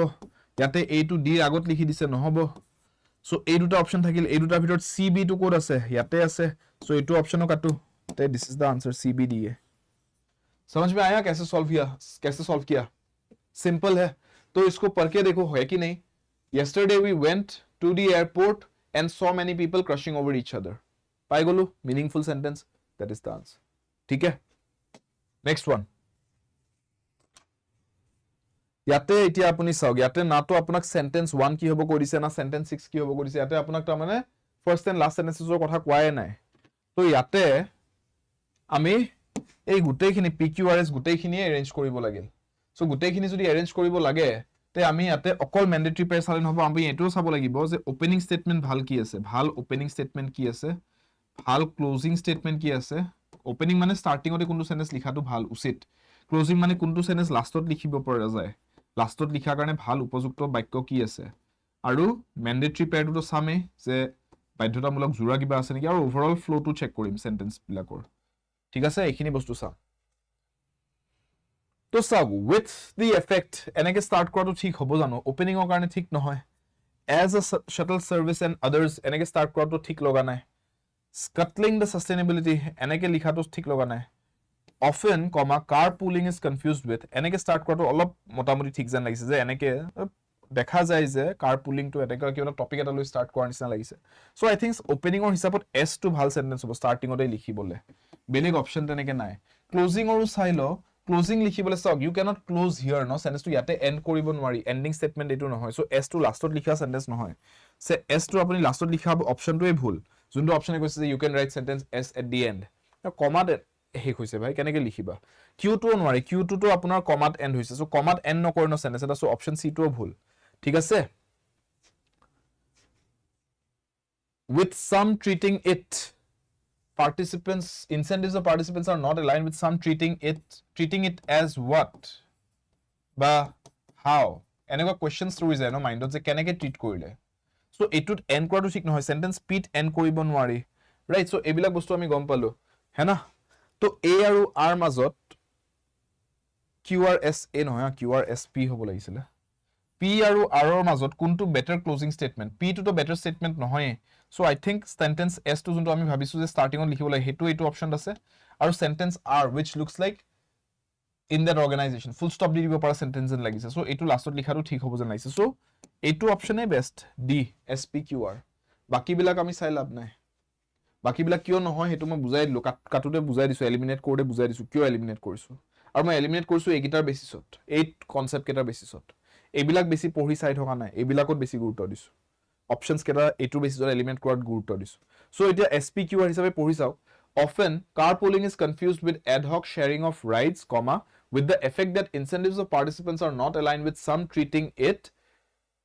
ইয়াতে A to D ৰ আগত লিখি দিছে নহব so এই দুটা অপচন থাকিল এই দুটাৰ ভিতৰত CB to কোড আছে ইয়াতে আছে so এটো অপচনো কাটো তে this is the answer CBD है समझ में आया कैसे सॉल्व किया सिंपल है तो इसको पढ़ के देखो है कि नहीं yesterday we went to the airport and saw many people crushing over each other पाई गलो meaningful sentence that is the answer ठीक है next one ইয়াতে এতিয়া আপুনি চাওক ইয়াতে না তো আপোনাক সেন্টেন্স 1 কি হ'ব কৈ দিছে না সেন্টেন্স 6 কি হ'ব কৈ দিছে ইয়াতে আপোনাক তাৰ মানে ফাৰ্স্ট এন্ড লাস্ট সেন্টেন্সৰ কথা কোৱাই নাই তো ইয়াতে আমি এই গুটেইখিনি PQRS গুটেইখিনি এৰেঞ্জ কৰিব লাগিল সো গুটেইখিনি যদি এৰেঞ্জ কৰিব লাগে তে আমি ইয়াতে অকল ম্যান্ডেটৰি পেয়াৰ চালে নহব আমি এটোও চাব লাগিব যে ওপেনিং স্টেটমেন্ট ভাল কি আছে ভাল ওপেনিং স্টেটমেন্ট কি আছে ভাল ক্লোজিং স্টেটমেন্ট কি আছে ওপেনিং মানে স্টার্টিংতে কোনটো সেন্টেন্স লিখাটো ভাল উচিত ক্লোজিং মানে কোনটো সেন্টেন্স লাষ্টত লিখিব পৰা যায় লাষ্টত লিখাৰ কাৰণে ভাল উপযুক্ত বাক্য কি আছে আৰু ম্যান্ডেটৰি পেয়াৰটো তো সামে যে বাধ্যতামূলক জোৰা কিবা আছে নেকি আৰু ওভাৰঅল ফ্লোটো চেক কৰিম সেন্টেন্স বিলাকৰ ঠিক আছে এইখিনি বস্তু চাম তো চাও উইথ দি এফেক্ট এনেকে স্টার্ট কৰাটো ঠিক হ'ব জানো ওপেনিংৰ কাৰণে ঠিক নহয় as a shuttle service and আদাৰ্স এনেকে স্টাৰ্ট কৰাটো ঠিক লগা নাই scuttling the sustainability এনেকে লিখাটো ঠিক লগা নাই often carpooling is confused with এনেকে স্টার্ট কৰাটো অলপ মোটামুটি ঠিক যেন লাগিছে যে এনেকে দেখা যায় যে কাৰপুলিং টো এটা কিবা টপিক এটা লৈ ষ্টাৰ্ট কৰাৰ নিচিনা লাগিছে সো আই থিংক ওপেনিঙৰ হিচাপত এছ টো ভাল সেন্টেন্স হ'ব ষ্টাৰ্টিংতে লিখিবলে বেলেগ অপচন তেনেকে নাই ক্লোজিংৰো চাই ল ক্লোজিং লিখিবলে চাওক ইউ ক্যানট ক্লোজ হিয়াৰ ন সেন্টেন্সটো ইয়াতে এন্ড কৰিব নোৱাৰি এন্ডিং স্টেটমেন্ট এটো নহয় সো এছ টো লাষ্টত লিখা সেন্টেন্স নহয় সে এছ টো আপুনি লাষ্টত লিখা অপচনটোৱে ভুল যোনটো অপচনে কৈছে যে you can write sentence as at the end কমাত শেষ হৈছে ভাই কেনেকে লিখিবা কিউ টো নোৱাৰি কিউ টো আপোনাৰ কমাত এন্ড হৈছে সো কমাত এন্ড নকৰে ন সেন্টেন্স এটা সো অপচন সি টো ভুল ঠিক আছে with some treating it participants incentives of participants are not aligned with some treating it as what ba how এনেকুৱা questions ৰৈ যায় ন মাইন্ডত যে কেনেকে ট্ৰিট কৰিলে সো এটুত এন্ড কৰাটো ঠিক নহয় সেন্টেন্স পিট এন্ড কৰিব নোৱাৰি ৰাইট সো এবিলাক বস্তু আমি গম পালো হেনা তো এ আৰু আৰ মাজত কিউ আৰ এছ এ নহয় কিউ আৰ এছ পি হ'ব লাগিছিল P আৰু R ৰ মাজত কোনটো বেটাৰ ক্লোজিং স্টেটমেন্ট P টো বেটাৰ স্টেটমেন্ট নহয় সো আই থিংক সেন্টেন্স S টো যোনটো আমি ভাবিছো যে স্টাৰ্টিংত লিখিব লাগে হেতু এটো অপচন আছে আৰু sentence R which looks like in that organization full stop দি দিব পৰা সেন্টেন্স যেন লাগিছে সো এটো লাষ্টত লিখাটো ঠিক হ'ব যেন লাগিছে সো এটো অপচনে best D S P Q R বাকি বিলাক আমি চাই লাভ নাই বাকি বিলাক কিয় নহয় হেতু মই বুজাই দিলো কাটুতে বুজাই দিছো এলিমিনেট কৰোতে বুজাই দিছো কিয় এলিমিনেট কৰিছো আৰু মই এলিমিনেট কৰিছো এইগিটাৰ বেসিছত এই কনসেপ্ট কেটাৰ বেসিছত এইবিলাক বেছি পঢ়ি চাই থকা নাই এইবিলাকত বেছি গুৰুত্ব দিছো অপশনস কেটা এটোৰ বেসিছত এলিমিনেট কৰাত গুৰুত্ব দিছো সো এতিয়া এসপিকিউ হিচাপে পঢ়ি চাও often carpooling is confused with ad hoc sharing of rides comma with the effect that incentives of participants are not aligned with some treating it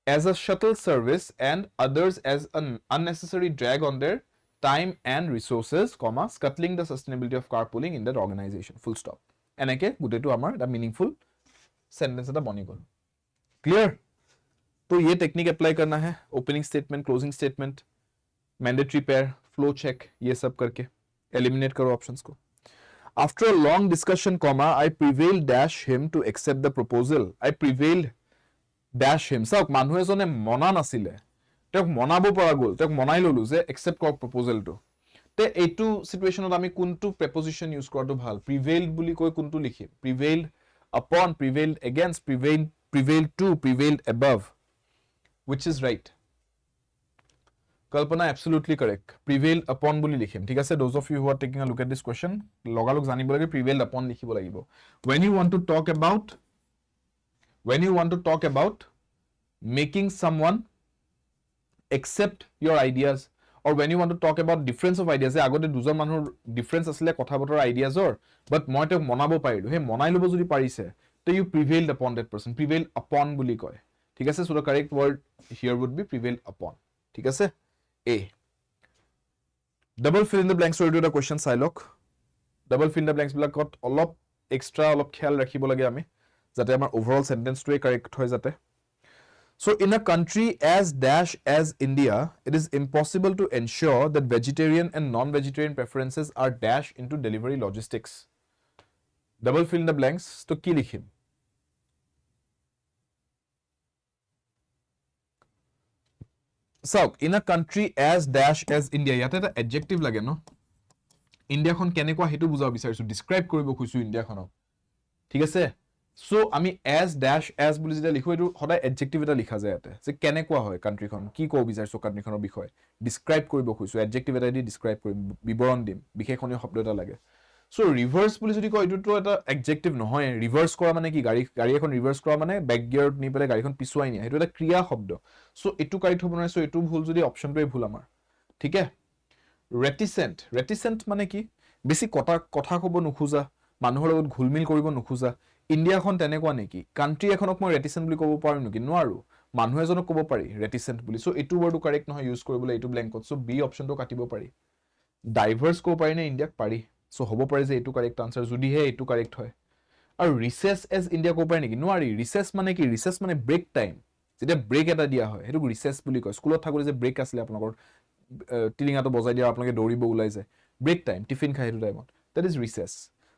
as a shuttle service and others as an unnecessary drag on their time and resources comma scuttling the sustainability of carpooling in that organization full stop এনেকে গুটেটো আমাৰ এটা মিনিংফুল সেন্টেন্স এটা বনি গল क्लियर तो ये टेक्निक अप्लाई करना है opening statement closing statement mandatory pair flow check ये सब करके एलिमिनेट करो ऑप्शंस को after a long discussion comma I prevailed dash him to accept the proposal I prevailed dash him सब मानुह एजने मना नासिले तेक मनाबो পৰা গল তেক মনাই ললো যে एक्सेप्ट কৰক প্ৰপোজালটো তে এইটো সিচুৱেচনত আমি কোনটো প্ৰিপজিশন ইউজ কৰাটো ভাল প্ৰিভেইলড বুলি কৈ কোনটো লিখিম প্ৰিভেইলড upon prevailed against prevailed to prevailed above which is right kalpana absolutely correct prevailed upon boli likhim thik ase those of you who are taking a look at this question logalog janibo lage prevailed upon likhibo lagibo when you want to talk about making someone accept your ideas or when you want to talk about difference of ideas agote dujon manur difference asile kotha botor ideas or but moi tek monabo parilu he monai lobo jodi parise so you prevailed upon that person prevailed upon boli koy thik ase so the correct word here would be prevailed upon thik ase a double fill in the blanks to the question silok double fill in the blanks bilakot olop extra olop khayal rakhibo lage ami jate amar overall sentence to correct hoy jate so in a country as dash as India it is impossible to ensure that vegetarian and non-vegetarian preferences are dash into delivery logistics double fill in the blanks to ki likhim so in a country as dash as India yate ta adjective lage no India khon kenekwa hetu bujao bisarisu describe koribo khuisu India khonok thik ase so ami as dash as boli jeta likho etu hoda adjective eta likha jay ate je kenekwa hoy country khon ki ko bisarisu country khonor bikhoy describe koribo khuisu adjective eta di describe korim biboron dim bikhekhoni shobdo eta lage so reverse boli jodi ko etu to eta adjective nohoy reverse kora mane ki gari ekhon reverse kora mane back gear ni pele gari khon pisuai ni etu eta kriya shobdo so etu correct hobo na so etu bhul jodi option to bhul amar thik hai reticent mane ki besi kotha kobo nukhuja মানুহৰ লগত ঘুলমিল কৰিব নুখুজা ইন্ডিয়া খন তেনেকুৱা নেকি কান্ট্ৰি এখনক মই ৰেটিসেন্ট বুলি ক'ব পাৰিম নেকি নোৱাৰো মানুহ এজনক ক'ব পাৰি ৰেটিসেন্ট বুলি সো এটো ওয়াৰ্ডটো কাৰেক্ট নহয় ইউজ কৰিবলৈ এটো ব্ল্যাঙ্কত সো বি অপচনটো কাটিব পাৰি ডাইভাৰ্স ক'ব পাৰি নে ইন্ডিয়াক পাৰি সো হ'ব পাৰে যে এটো কাৰেক্ট আনসাৰ যদি হে এটো কাৰেক্ট হয় আৰু ৰিসেস এজ ইন্ডিয়া ক'ব পাৰি নেকি নোৱাৰি ৰিসেস মানে কি ৰিসেস মানে ব্ৰেক টাইম যেতিয়া ব্ৰেক এটা দিয়া হয় হেতু ৰিসেস বুলি কয় স্কুলত থাকোতে যে ব্ৰেক আছিল আপোনালোকৰ টিলিঙাটো বজাই দিয়া আপোনালোকে দৌৰিব ওলাই যায় ব্ৰেক টাইম টিফিন খাই হেতু টাইমত that is recess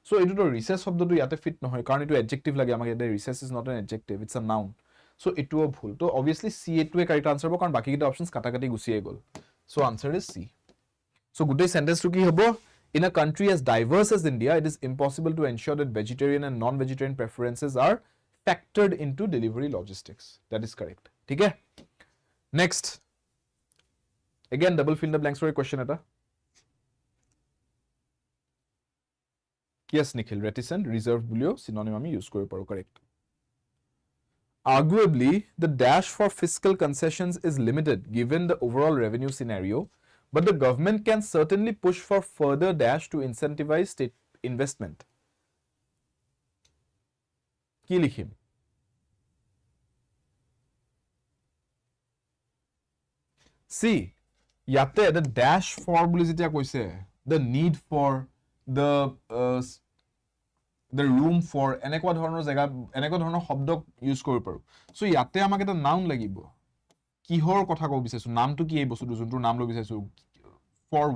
so etu to recess শব্দটো ইয়াতে ফিট নহয় কাৰণ এটো adjective লাগে আমাক এটা recess is not an adjective it's a noun so এটো ভুল তো obviously c এটো কারেক্ট আনসার হ'ব কাৰণ বাকি কিটা অপশনস কাটাকাটি গুছিয়ে গল so answer is c so গুটেই সেন্টেন্স টু কি হ'ব in a country as diverse as India it is impossible to ensure that vegetarian and non-vegetarian preferences are factored into delivery logistics that is correct ঠিক আছে next again double fill in the blanks for a question eta yes Nikhil reticent reserved bulio synonym ami use koribo paru correct arguably the dash for fiscal concessions is limited given the overall revenue scenario but the government can certainly push for further dash to incentivize state investment ki likhim see yate the dash for boli jetia koise the need for the room for enekwa dhoroner jega enekwa dhoroner shobdok use koribo paru so yate amak eta noun lagibo kihor kotha ko bisaisu naam tu ki ei bostu juntur naam lo bisaisu for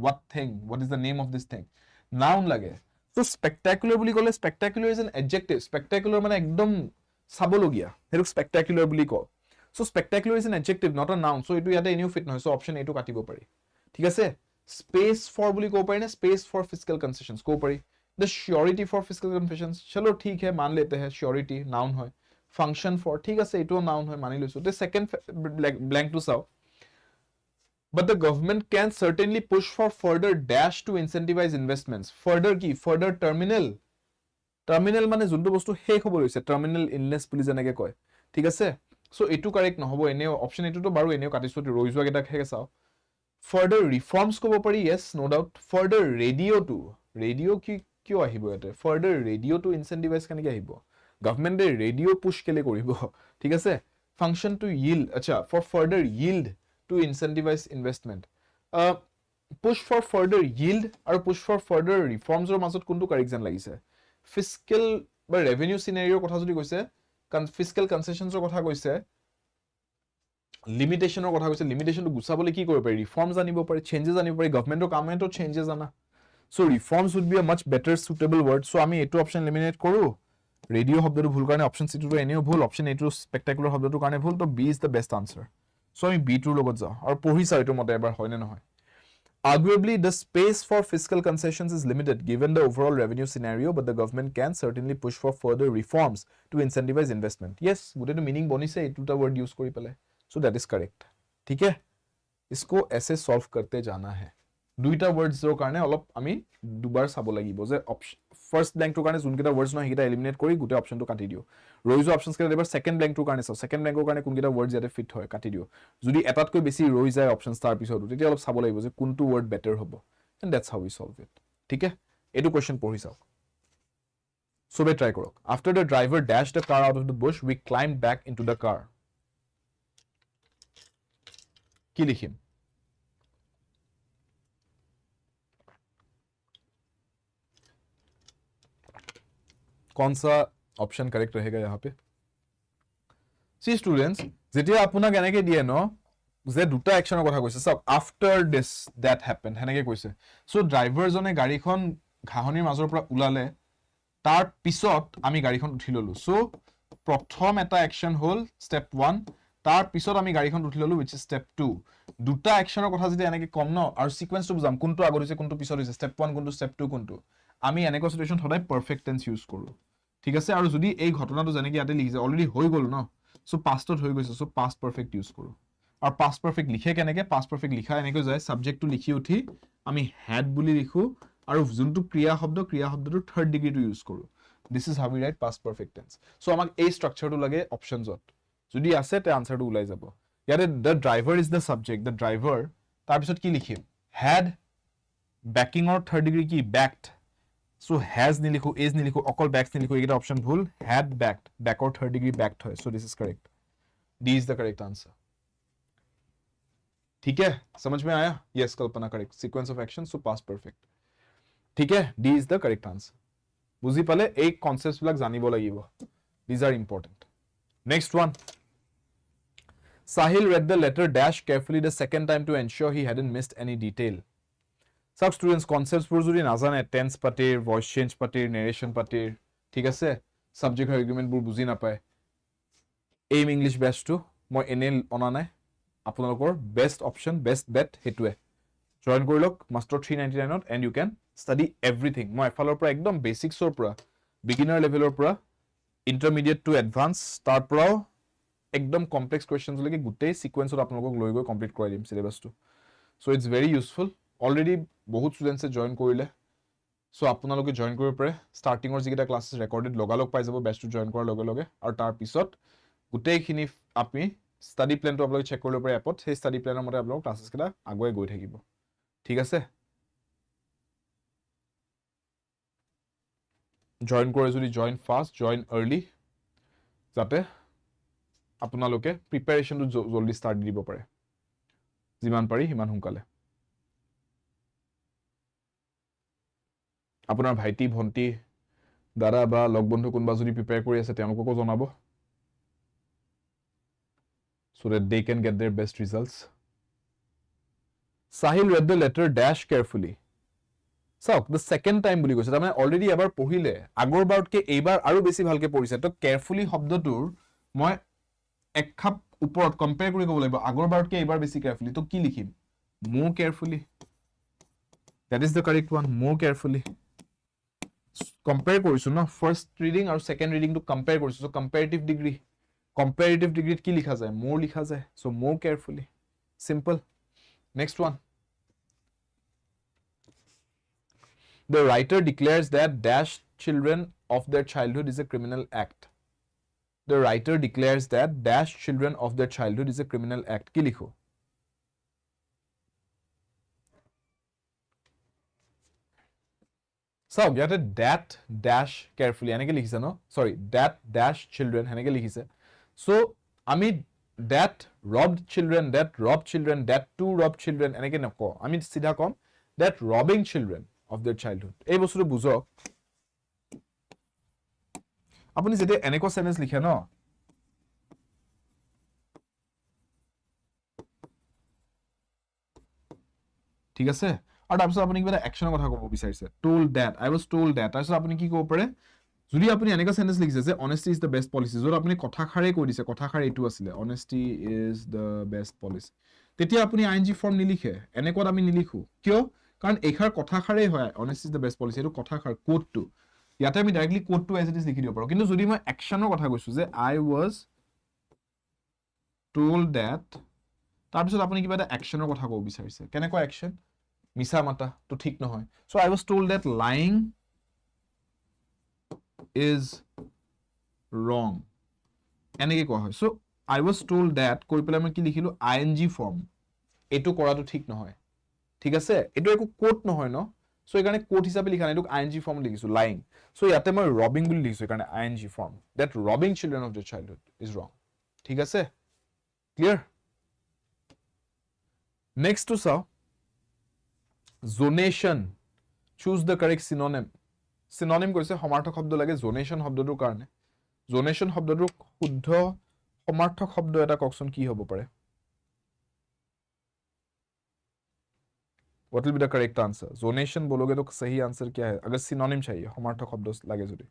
what thing what is the name of this thing noun lage so spectacular boli kole spectacular is an adjective spectacular mane ekdom sabologia heru spectacular boli ko so spectacular is an adjective not a noun so itu yate any fit noy so option a to katibo pari thik ase space for boli ko pari na space for fiscal concessions ko pari the surety for fiscal concessions chalo thik hai मान लेते हैं surety noun hoy function for thik ase eto noun hoy mani loisu the second blank to saw but the government can certainly push for further dash to incentivize investments further ki further terminal mane junto bostu he khobor hoise terminal illness boli janake koy thik ase so etu correct no hobo eneo option etu to baru eneo katisu roi jua geta kheke saw further reforms kobo pari yes no doubt further radio ki kyo ahibo ate further radio to incentivize kanike ahibo government de radio push kele koribo thik ase function to yield acha for further yield to incentivize investment push for further yield or push for further reforms or mazot kuntu correct jan lagise fiscal বা revenue scenario কথা যদি কইছে fiscal concessions or কথা কইছে limitation or কথা কইছে limitation to গুছাবলে কি কৰিব পাৰি reforms আনিব পাৰি changes আনিব পাৰি government to changes আনা so reforms would be a much better suitable word so আমি এটো option eliminate কৰো radio শব্দটো ভুল কাৰণে option c to এনেও ভুল option a to spectacular শব্দটো কাৰণে ভুল তো b is the best answer so আমি b to লগত যাও আৰু পঢ়ি চাও এটো মতে এবাৰ হয় নে নহয় arguably the space for fiscal concessions is limited given the overall revenue scenario but the government can certainly push for further reforms to incentivize investment yes guteto meaning bonise etuta word use kori pale so that is correct ठीक है इसको ऐसे सॉल्व करते जाना है দুইটা words ৰ কাৰণে অলপ আমি দুবাৰ চাব লাগিব যে ফাৰ্স্ট ব্ল্যাঙ্ক টোৰ কাৰণে যোনকেইটা words নহয় হেটা এলিমিনেট কৰি গুটে অপচনটো কাটি দিও ৰইজ অপচনছ কেইটা এবাৰ সেকেন্ড ব্ল্যাঙ্ক টোৰ কাৰণে চাও সেকেন্ড ব্ল্যাঙ্কৰ কাৰণে কোনকেইটা words ইয়াতে ফিট হয় কাটি দিও যদি এটাতকৈ বেছি ৰৈ যায় অপচনছ তাৰ পিছত তেতিয়া অলপ চাব লাগিব যে কোনটো word better হ'ব and that's how we solve it ঠিক আছে এটো কোৱেশ্চন পঢ়ি চাও সবে ট্ৰাই কৰক after the driver dashed the car out of the bush we climbed back into the car কি লিখিম कौन सा ऑप्शन करेक्ट रहेगा यहाँ पे सी स्टूडेंट्स जेतिया आपना केनेके दिए न जे দুটা একশনৰ কথা কৈছে সব আফটাৰ দিস দ্যাট হ্যাপেন হেনেকে কৈছে সো ড্ৰাইভাৰ জনে গাড়ীখন ঘাহনিৰ মাজৰ পৰা উলালে তাৰ পিছত আমি গাড়ীখন উঠি ললো সো প্ৰথম এটা একশন হল স্টেপ 1 তাৰ পিছত আমি গাড়ীখন উঠি ললো which is step 2 দুটা একশনৰ কথা যদি এনেকে কম ন আৰু সিকোয়েন্সটো বুজাম কোনটো আগৰ হৈছে কোনটো পিছত হৈছে step 1 কোনটো step 2 কোনটো আমি এনেকুৱা সিচুৱেচন সদায় পাৰফেক্ট টেন্স ইউজ কৰো ঠিক আছে আৰু যদি এই ঘটনাটো জানেকি ইয়াতে লিখিছে অলৰেডি হৈ গল ন সো পাস্টত হৈ গৈছে সো পাস্ট পাৰফেক্ট ইউজ কৰো আৰু পাস্ট পারফেক্ট লিখে কেনেকে পাস্ট পারফেক্ট লিখা এনেকৈ যায় সাবজেক্টটো লিখি উঠি আমি হ্যাড বুলি লিখো আৰু যোনটো ক্ৰিয়া শব্দটো থাৰ্ড ডিগ্ৰীটো ইউজ কৰো this is how we right past perfect tense so আমাক এই স্ট্ৰাকচাৰটো লাগে অপচনছত যদি আছে তে আনসাৰটো ওলাই যাব ইয়াতে the driver is the subject the driver তাৰ পিছত কি লিখিম হ্যাড ব্যাকিংৰ থাৰ্ড ডিগ্ৰী কি backed so has nilikhu is nilikhu okol backs nilikhu egeta option bhul had backed back or third degree backed hoy so this is correct d is the correct answer ठीक है समझ में आया yes Kalpana correct sequence of action so past perfect ठीक है d is the correct answer बुझी पाले एक concepts बिलाक जानिब लागिबो these are important next one Sahil read the letter dash carefully the second time to ensure he hadn't missed any detail सब स्टूडेंट्स कॉन्सेप्ट्स पर যদি নাজানে টেন্স পাটিৰ ভয়েস চেঞ্জ পাটিৰ নেৰেশন পাটিৰ ঠিক আছে সাবজেক্ট আৰ্গুমেন্ট বোৰ বুজি নাপায় এইম ইংলিশ বেস্টটো মই এনে অনা নাই আপোনালোকৰ বেস্ট অপচন বেস্ট বেট হেতুৱে জয়েন কৰি লওক মাস্টাৰ 399 ত and you can study everything মই এফালৰ পৰা একদম বেসিক্সৰ পৰা বিগিনাৰ লেভেলৰ পৰা ইন্টাৰমিডিয়েট টু এডভান্স তাৰ পৰা একদম কমপ্লেক্স কুৱেশ্যনছ লৈকে গোটেই সিকুৱেন্সত আপোনালোকক লৈ গৈ কমপ্লিট কৰাই দিম সিলেবাসটো so it's very useful already বহুত ষ্টুডেন্টছে জয়েন কৰিলে সো আপোনালোকে জয়েন কৰিব পাৰে ষ্টাৰ্টিঙৰ যিকেইটা ক্লাছেছ ৰেকৰ্ডেড লগালগ পাই যাব বেচটো জয়েন কৰাৰ লগে লগে আৰু তাৰ পিছত গোটেইখিনি আপুনি ষ্টাডি প্লেনটো আপোনালোকে চেক কৰিব পাৰে এপত সেই ষ্টাডি প্লেনৰ মতে আপোনালোক ক্লাছেছ কেইটা আগুৱাই গৈ থাকিব ঠিক আছে জয়েন কৰে যদি জয়েন ফাষ্ট জয়েন আৰ্লি যাতে আপোনালোকে প্ৰিপাৰেচনটো জলদি ষ্টাৰ্ট দিব পাৰে যিমান পাৰি সিমান সোনকালে আপোনাৰ ভাইটি ভন্টি দাদা বা লগ বন্ধু কোনবা যদি প্ৰিপেয়াৰ কৰি আছে তেওঁলোককো জনাব so that they can get their best results Sahil read the letter dash carefully so the second time বুলি কৈছে তাৰমানে অলৰেডি এবাৰ পঢ়িলে আগৰ বাৰতকে এইবাৰ আৰু বেছি ভালকে পঢ়িছে তো কেয়াৰফুলি শব্দটোৰ মই এক খাপ ওপৰত কম্পেয়াৰ কৰি ক'ব লাগিব আগৰ বাৰতকে এইবাৰ বেছি কেয়াৰফুলি তো কি লিখিম more carefully that is the correct one more carefully compare কৰিছো ন ফাৰ্স্ট ৰিডিং আৰু সেকেন্ড ৰিডিং টো কম্পেয়াৰ কৰিছো সো কম্পাৰেটিভ ডিগ্ৰীত কি লিখা যায় more লিখা যায় so more carefully simple next one the writer declares that dash children of their childhood is a criminal act the writer declares that dash children of their childhood is a criminal act কি লিখো So, ইয়াতে that dash carefully এনেকে লিখিছে ন sorry that dash children এনেকে লিখিছে so আমি that robbed children that two robbed children এনেকে নকও আমি সিধা কম that robbing children of their childhood এই বস্তুটো বুঝক আপুনি যেতে এনেকো সেন্টেন্স লিখে ন ঠিক আছে আৰু তাৰপিছত আপুনি কিবা একচনৰ কথা ক'ব বিচাৰিছে told that I was told that তাৰপিছত আপুনি কি ক'ব পাৰে যদি আপুনি এনেকা সেন্টেন্স লিখিছে যে honesty is the best policy যদি আপুনি কথাখাৰে কৈ দিছে কথাখাৰে এটো আছিল honesty is the best policy তেতিয়া আপুনি ing ফৰ্ম নিলিখে এনেকত আমি নিলিখো কিয় কাৰণ এখাৰ কথাখাৰে হয় honesty is the best policy এটো কথাখাৰ কোডটো ইয়াতে আমি ডাইৰেক্টলি কোডটো এজ ইট ইজ লিখি দিব পাৰো কিন্তু যদি মই একচনৰ কথা কৈছো যে I was told that তাৰপিছত আপুনি কিবা এটা একচনৰ কথা ক'ব বিচাৰিছে কেনেকুৱা একচন মিছা মাতা তো ঠিক নহয় so I was told that lying is wrong এনেকে কোৱা হয় so I was told that কৈ পেলাই মই কি লিখিলো ing ফৰ্ম এটো কৰাটো ঠিক নহয় ঠিক আছে এটো একো কোড নহয় ন so এই কাৰণে কোড হিচাপে লিখা নাই এটো ing ফৰ্ম লিখিছো lying so ইয়াতে মই robbing বুলি লিখিছো কাৰণে ing form that robbing children of their childhood is wrong ঠিক আছে clear next to saw zonation choose the correct synonym কৰিছে সমাৰ্থক শব্দ লাগে zonation শব্দটোৰ কাৰণে zonation শব্দটোৰ শুদ্ধ সমাৰ্থক শব্দ এটা ককচোন কি হ'ব পাৰে what will be the correct answer zonation बोलोगे तो सही आंसर क्या है अगर synonym चाहिए সমাৰ্থক শব্দ লাগে যদি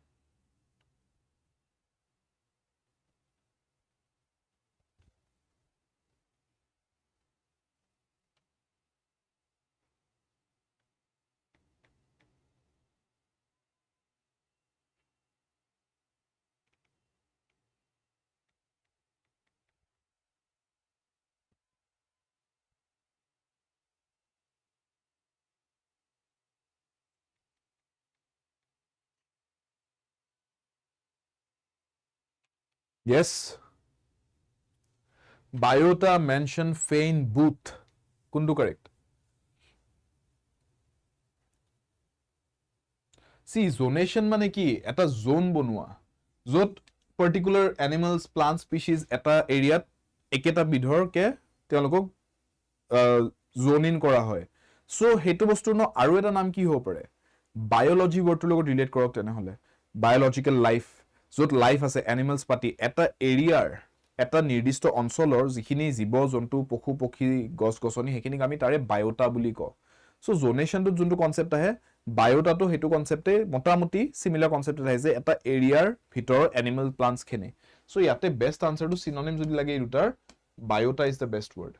Yes. Biota mention feign booth. Kundu correct. See, zonation মানে কি এটা zone বনোৱা যত particular animals plant species এটা এৰিয়াত একেটা বিধৰকে তেওঁলোকক zone in কৰা হয় so হেতু বস্তুৰ ন আৰু এটা নাম কি হ'ব পাৰে biology wordটোৰ লগত ৰিলেট কৰক তেনেহলে biological life যত লাইফ আছে এনিমেলস পাতি এটা এৰিয়াৰ এটা নিৰ্দিষ্ট অঞ্চলৰ যিখিনি জীৱ জন্তু পশু পক্ষী গছ গছনি হেখিনি আমি তাৰে বায়োটা বুলি কও সো জোনেশনটো যোনটো কনসেপ্ট আহে বায়োটাটো হেতু কনসেপ্টে মোটামুটি সিমিলাৰ কনসেপ্ট আহে যে এটা এৰিয়াৰ ভিতৰ এনিমেল প্লান্টস খিনি সো ইয়াতে বেস্ট আনসাৰটো সিনোনিম যদি লাগে এই দুটাৰ বায়োটা ইজ দ্য বেস্ট ওয়ার্ড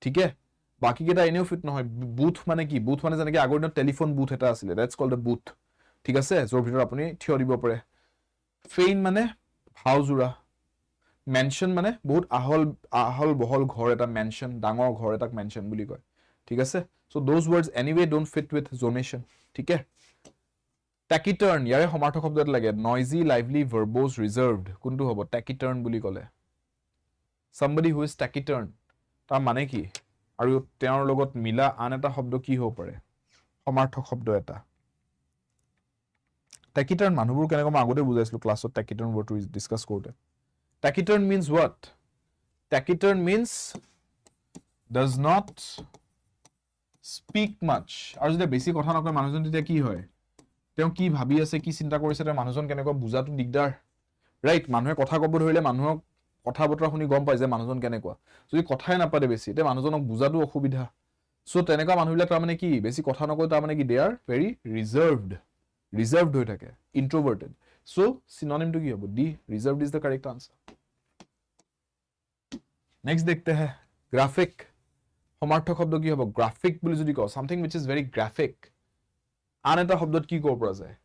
ঠিক আছে বাকি কেটা এনেও ফিট নহয় বুথ মানে কি বুথ মানে যেনেকৈ আগৰ দিনত টেলিফোন বুথ এটা আছিল দ্যাটস কল্ড আ বুথ ঠিক আছে জৰ ভিতৰ আপুনি থিয় দিব পাৰে feign মানে ভাওজুৰা মেনশন মানে বহুত আহল বহল ঘৰ এটা মেনশন ডাঙৰ ঘৰ এটাক মেনশন বুলি কয় ঠিক আছে so those words anyway don't fit with জোনেশন ঠিক আছে ট্যাকিটাৰ্ন ইয়াৰে সমাৰ্থক শব্দ এটা লাগে নয়জি লাইভলি ভাৰ্বোজ ৰিজাৰ্ভড কোনটো হ'ব ট্যাকিটাৰ্ন বুলি ক'লে somebody who is taciturn তাৰ মানে কি আৰু তেওঁৰ লগত মিলা আন এটা শব্দ কি হ'ব পাৰে সমাৰ্থক শব্দ এটা taciturn মানুহবোৰ কেনেকৈ মই আগতে বুজাইছিলো ক্লাছত taciturn word to discuss কৰোতে taciturn means what taciturn means does not speak much আৰু যদি বেছি কথা নকয় মানুহজন তেতিয়া কি হয় তেওঁ কি ভাবি আছে কি চিন্তা কৰিছে তাৰ মানুহজন কেনেকৈ বুজাটো দিগদাৰ ৰাইট মানুহে কথা ক'ব ধৰিলে মানুহক কথা বতৰা শুনি গম পায় যে মানুহজন কেনেকুৱা যদি কথাই নাপাতে বেছি তে মানুহজনক বুজাটো অসুবিধা সো তেনেকুৱা মানুহবিলাক তাৰ মানে কি বেছি কথা নকয় তাৰ মানে কি দে আৰ ভেৰি ৰিজাৰ্ভড হৈ থাকে ইন্ট্ৰোভাৰ্টেড সো সিনোনিমটো কি হ'ব D reserved is the correct answer next দেখতে हैं গ্ৰাফিক সমাৰ্থক শব্দ কি হ'ব গ্ৰাফিক বুলি যদি কওঁ something which is very graphic আন এটা শব্দত কি ক'ব পৰা যায়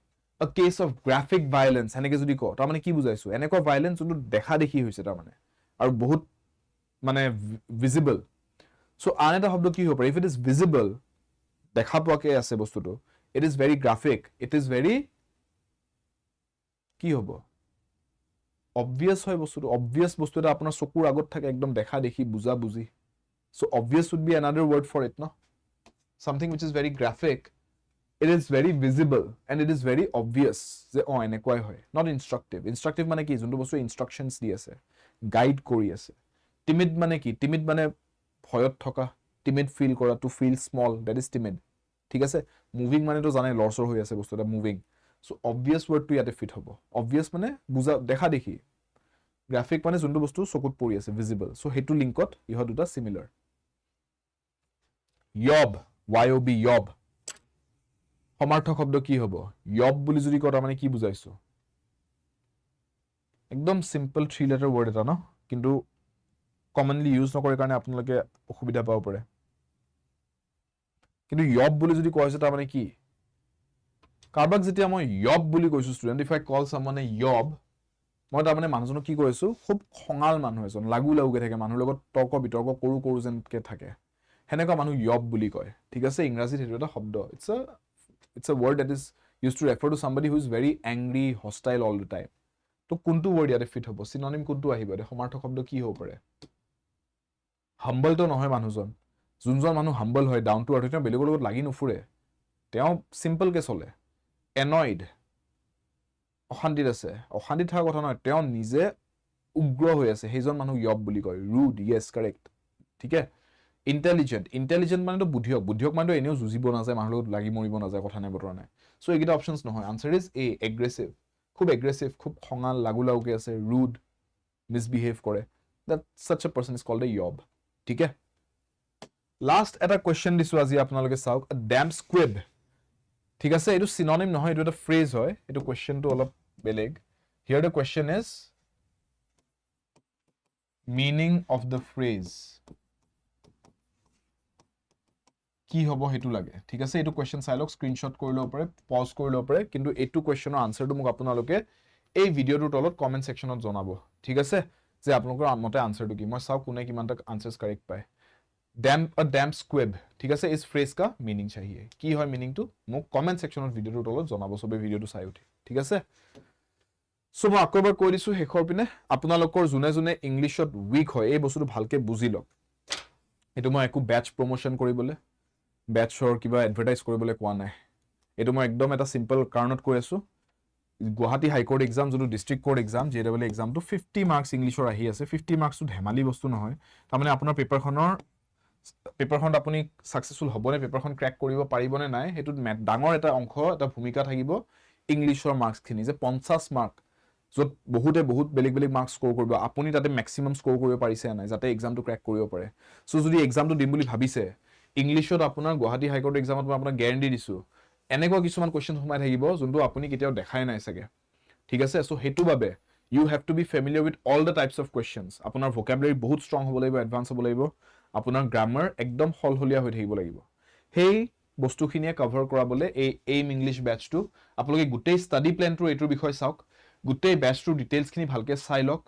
a case of graphic violence এনেকে যদি কওঁ তাৰ মানে কি বুজাইছো এনেকুৱা ভায়োলেন্স যোনটো দেখা দেখি হৈছে তাৰ মানে আৰু বহুত মানে ভিজিবল সো আন এটা শব্দ কি হ'ব পাৰে if it is visible দেখা পোৱাকে আছে বস্তুটো it is very graphic it is very কি হ'ব obvious হয় বস্তুটো obvious বস্তু এটা আপোনাৰ চকুৰ আগত থাকে একদম দেখা দেখি বুজা বুজি so obvious would be another word for it no something which is very graphic it is very visible and it is very obvious যে এনেকুৱাই হয় not instructive মানে কি যোনটো বস্তু instructions দি আছে গাইড কৰি আছে timid মানে কি timid মানে ভয়ত থকা timid feel কৰা to feel small that is timid ঠিক আছে moving মানে তো জানে লৰচৰ হৈ আছে বস্তুটা moving so obvious word to ইয়াতে fit হ'ব obvious মানে বুজা দেখা দেখি graphic মানে যোনটো বস্তু চকুত পৰি আছে visible so হেতু লিংকত ইহ দুটা similar yob yob সমাৰ্থক শব্দ কি হ'ব yob বুলি যদি কওঁ মানে কি বুজাইছো একদম সিম্পল 3 letter word এটা ন কিন্তু কমনলি ইউজ নকৰে কাৰণে আপোনালোকে অসুবিধা পাব পাৰে কিন্তু yob বুলি যদি কোৱা হৈছে তাৰ মানে কি কাৰবাক যেতিয়া মই yob বুলি কৈছো student if I call someone A yob মই তাৰ মানে মানুহজনক কি কৈছো খুব খঙাল মানুহ এজন লাগুকে থাকে মানুহৰ লগত তৰ্ক বিতৰ্ক কৰু যেনকে থাকে হেনেকা মানুহ yob বুলি কয় ঠিক আছে ইংৰাজীত হেতু এটা শব্দ it's a word that is used to refer to somebody who is very angry hostile all the time তো কোনটো word ইয়াতে ফিট হ'ব সিনোনিম কোনটো আহিব দে সমাৰ্থক শব্দ কি হ'ব পাৰে humble তো নহয় মানুহজন যোনজন মানুহ humble হয় down to earth তেওঁ বেলেগৰ লগত লাগি নুফুৰে তেওঁ সিম্পল কে চলে annoyed অশান্তিত আছে অশান্তিত থকা কথা নহয় তেওঁ নিজে উগ্ৰ হৈ আছে সেইজন মানুহ yob বুলি কয় rude yes correct ঠিক আছে intelligent মানে তো বুদ্ধিয়ক মানে তো এনেও জুজিব না যায় মানুহৰ লগত লাগি মৰিব না যায় কথা নাই বতৰা নাই সো এইগিটা অপচনস নহয় আনসাৰ ইজ এ aggressive খুব খঙাল লাগুকে আছে rude misbehave কৰে that such a person is called a yob ঠিক আছে লাষ্ট এটা কোৱেশ্চন দিছো আজি আপোনালোকে চাওক a damn squib ঠিক আছে এটো সিনোনিম নহয় এটো এটা ফ্ৰেজ হয় এটো কোৱেশ্চনটো অলপ বেলেগ here the question is meaning of the phrase কি হ'ব হেতু লাগে ঠিক আছে এটো কোৱেশ্চন চাই লওক স্ক্ৰিনশ্বট কৰি লব পাৰে পজ কৰি লব পাৰে কিন্তু এটো কোৱেশ্চনৰ আনসাৰটো মোক আপোনালোকে এই ভিডিওটোৰ তলত কমেন্ট সেকশনত জনাব ঠিক আছে যে আপোনালোকৰ মতে আনসাৰটো কি মই চাও কোনে কিমানটা আনসাৰস কাৰেক্ট পায় a damn squib ঠিক আছে ইস ফ্ৰেজ কা মিনিং চাহিয়ে কি হয় মিনিংটো মোক কমেন্ট সেকশনত ভিডিওটোৰ তলত জনাব সবে ভিডিওটো চাই উঠি ঠিক আছে সো মই আকবাৰ কৈ দিছো হেখৰ পিনে আপোনালোকৰ জুনে ইংলিশত উইক হয় এই বস্তুটো ভালকে বুজি লওক এটো মই একো ব্যাচ প্ৰমোশন কৰিবলৈ ব্যাচৰ কিবা এডভাৰটাইজ কৰিবলৈ কোৱা নাই এটো মই একদম এটা সিম্পল কাৰণত কৈ আছো গুৱাহাটী হাই কোৰ্ট এক্সাম যোনটো ডিস্ট্ৰিক্ট কোৰ্ট এক্সাম JAA এক্সামটো 50 মাৰ্কস ইংলিশৰ আহি আছে 50 মাৰ্কসটো ধেমালি বস্তু নহয় তাৰ মানে আপোনাৰ পেপাৰখন আপুনি সাকসেসফুল হ'বনে পেপাৰখন ক্ৰ্যাক কৰিব পাৰিবনে নাই হেতু ডাঙৰ এটা অংশ এটা ভূমিকা থাকিব ইংলিশৰ মাৰ্কস খিনি যে 50 মাৰ্ক যত বহুত বেলেগ মাৰ্কস স্কোৰ কৰিব আপুনি তাতে ম্যাক্সিমাম স্কোৰ কৰিব পাৰিছে নাই যাতে এক্সামটো ক্ৰ্যাক কৰিব পাৰে সো যদি এক্সামটো দিম বুলি ভাবিছে ইংলিশত আপোনাৰ গুৱাহাটী হাই কোৰ্ট এক্সামত মই আপোনাক গ্যাৰান্টি দিছো এনেকুৱা কিছুমান কোৱেশ্চন সোমাই থাকিব যোনটো আপুনি কেতিয়াও দেখাই নাই সাগে ঠিক আছে সো হেতু বাবে you have to be familiar with all the types of questions আপোনাৰ vocabulary বহুত strong হ'ব লাগিব advance হ'ব লাগিব আপোনাৰ grammar একদম হলহলিয়া হৈ থাকিব লাগিব হেই বস্তুখিনিয়ে কভাৰ কৰাবলে এই aim english batch টো আপোনালোকে গুটেই ষ্টাডি প্ল্যানটো এটোৰ বিষয় চাওক গুটেই batch টোৰ ডিটেইলছ খিনি ভালকে চাই লওক